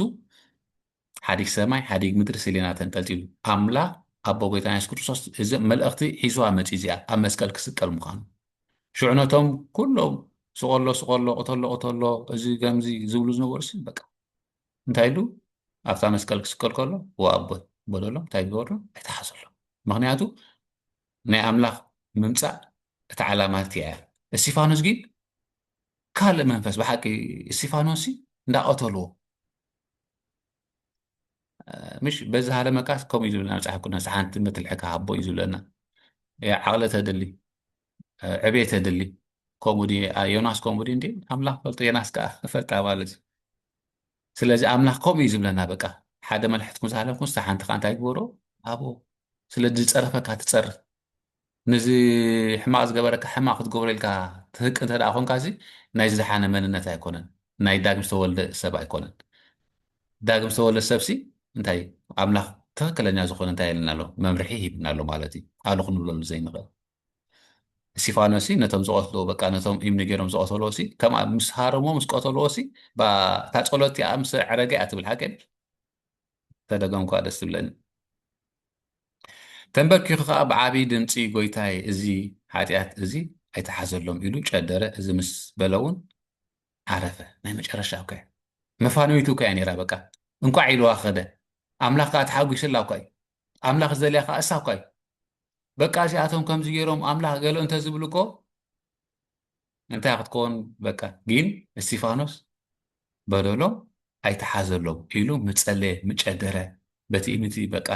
[SPEAKER 1] ሓዲግ ሰማይ ሓዲግ ምድሪ ስሌና ተንጠልጢሉ ኣምላኽ ኣቦ ጎይታ የሱስ ክርስቶስ እዚ መልእኽቲ ሒዝዋ መፂ እዚኣ ኣብ መስቀል ክስቀል ምዃኑ ሽዑ ነቶም ኩሎም ስቆሎ ቅተሎ እዚ ከምዚ ዝብሉ ዝነበሩ ሲ በቃ እንታይ ኢሉ ኣብታ መስቀል ክስቀል ከሎ ወኣቦት በለሎ እንታይ ዝገበሩ ኣይተሓዘሎ ምክንያቱ ናይ ኣምላኽ ምምፃእ እቲ ዓላማት እያ እስጢፋኖስ ግን ካልእ መንፈስ ብሓቂ እስጢፋኖስ እንዳቀተልዎ مش بس هذا مكاس كم يزولنا صح كنا سحنت مثل حكا هبو يزولنا يا عقلة تدلي عبية تدلي كومودي يوناس كومودي دي أملاح قلت يوناس كا فلت عوالج سلازي أملاح كم يزولنا بقى حدا ما لحتكم سهلا كون سحنت خانت هايبورو أبو سلازي تصرفك هتصرف نزي حماس قبرك حماق تقول لك تهك أنت أخون كازي نايز لحانا من النتا يكونن ناي داقم استوال سبع يكونن داقم استوال السبسي እንታይ ኣምላኽ ትክክለኛ ዝኾነ እንታይ ኢልና ኣሎ መምርሒ ሂብና ኣሎ ማለት እዩ ኣልኹ ንብለሉ ዘይንኽእል እስጢፋኖስ ነቶም ዝቐትልዎ በቃ ነቶም እምኒ ገይሮም ዝቐተልዎ ሲ ከምኣ ምስ ሃረሞ ምስ ቀተልዎ ሲ እታ ጸሎት እያ ምስ ዕረገ እያ ትብል ሓቂ ተደገም እኳ ደስ ትብለኒ ተንበርኪኹ ከዓ ብዓብይ ድምፂ ጎይታይ እዚ ሓጢኣት እዚ ኣይተሓዘሎም ኢሉ ጨደረ። እዚ ምስ በለውን ዓረፈ። ናይ መጨረሻ እኳ መፋነዊቱ እኳ እያ ነይራ። በቃ እንኳዕ ኢልዋ ኸደ ኣምላኽ ከዓ ተሓጒስላ እኳ እዩ። ኣምላኽ ዝደልያ ከዓ እሳ እኳ እዩ። በቃ እዚኣቶም ከምዚ ገይሮም ኣምላኽ ገሎ እንተዝብሉ እኮ እንታይ ክትኮን በቃ ግን እስጢፋኖስ በደሎ ኣይተሓዘሎም ኢሉ ምፀለየ ምጨደረ በቲ እምንቲ በቃ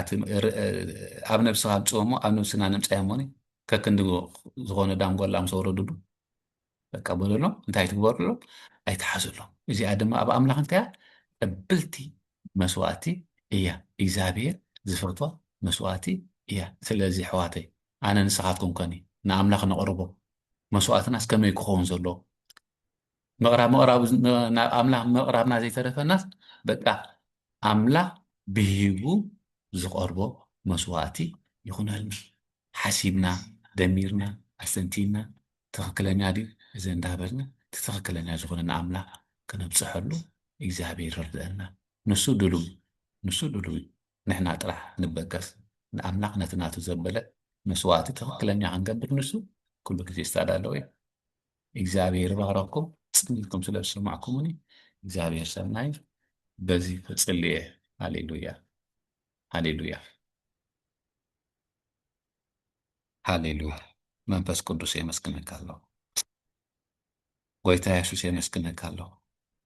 [SPEAKER 1] ኣብ ነብስኻ ምፅኦ እሞ ኣብ ነብስና ነምፃያ ሞኒ ከክንዲ ዝኾነ ዳንጎላ ምስ ወረዱሉ በቃ በደሎ እንታይ ትግበሩሎ ኣይተሓዘሎም። እዚኣ ድማ ኣብ ኣምላኽ እንታያ ቅብልቲ መስዋእቲ እያ፣ እግዚኣብሔር ዝፈትዋ መስዋእቲ እያ። ስለዚ ኣሕዋተይ ኣነ ንስኻትኩም ከኒ ንኣምላኽ ነቕርቦ መስዋእትናስ ከመይ ክኸውን ዘለዎ ኣምላኽ ምቕራብና ዘይተረፈናስ በቃ ኣምላኽ ብሂቡ ዝቐርቦ መስዋእቲ ይኹነልና። ሓሲብና ደሚርና ኣስተንቲና ትኽክለኛ ድዩ እዚ እንዳበልና እቲ ትኽክለኛ ዝኾነ ንኣምላኽ ክነብፅሐሉ እግዚኣብሔር ይርድአና። ንሱ ድልው ንሱ ድልው ንሕና ጥራሕ ንበገስ ንኣምላኽ ነቲ ናቱ ዘበለ መስዋእቲ ትኽክለኛ ክንገብር ንሱ ኩሉ ግዜ ዝተዳለወ እዩ። እግዚኣብሔር ይባርኸኩም። ፅምኢልኩም ስለ ዝሰማዕኩምኒ እግዚኣብሔር ሰናይ በዚ ፍፅልየ ሃሌሉያ ሃሌሉያ ሃሌሉያ። መንፈስ ቅዱስ የመስግነካ ኣለሁ። ጎይታ የሱስ የመስግነካ ኣለሁ።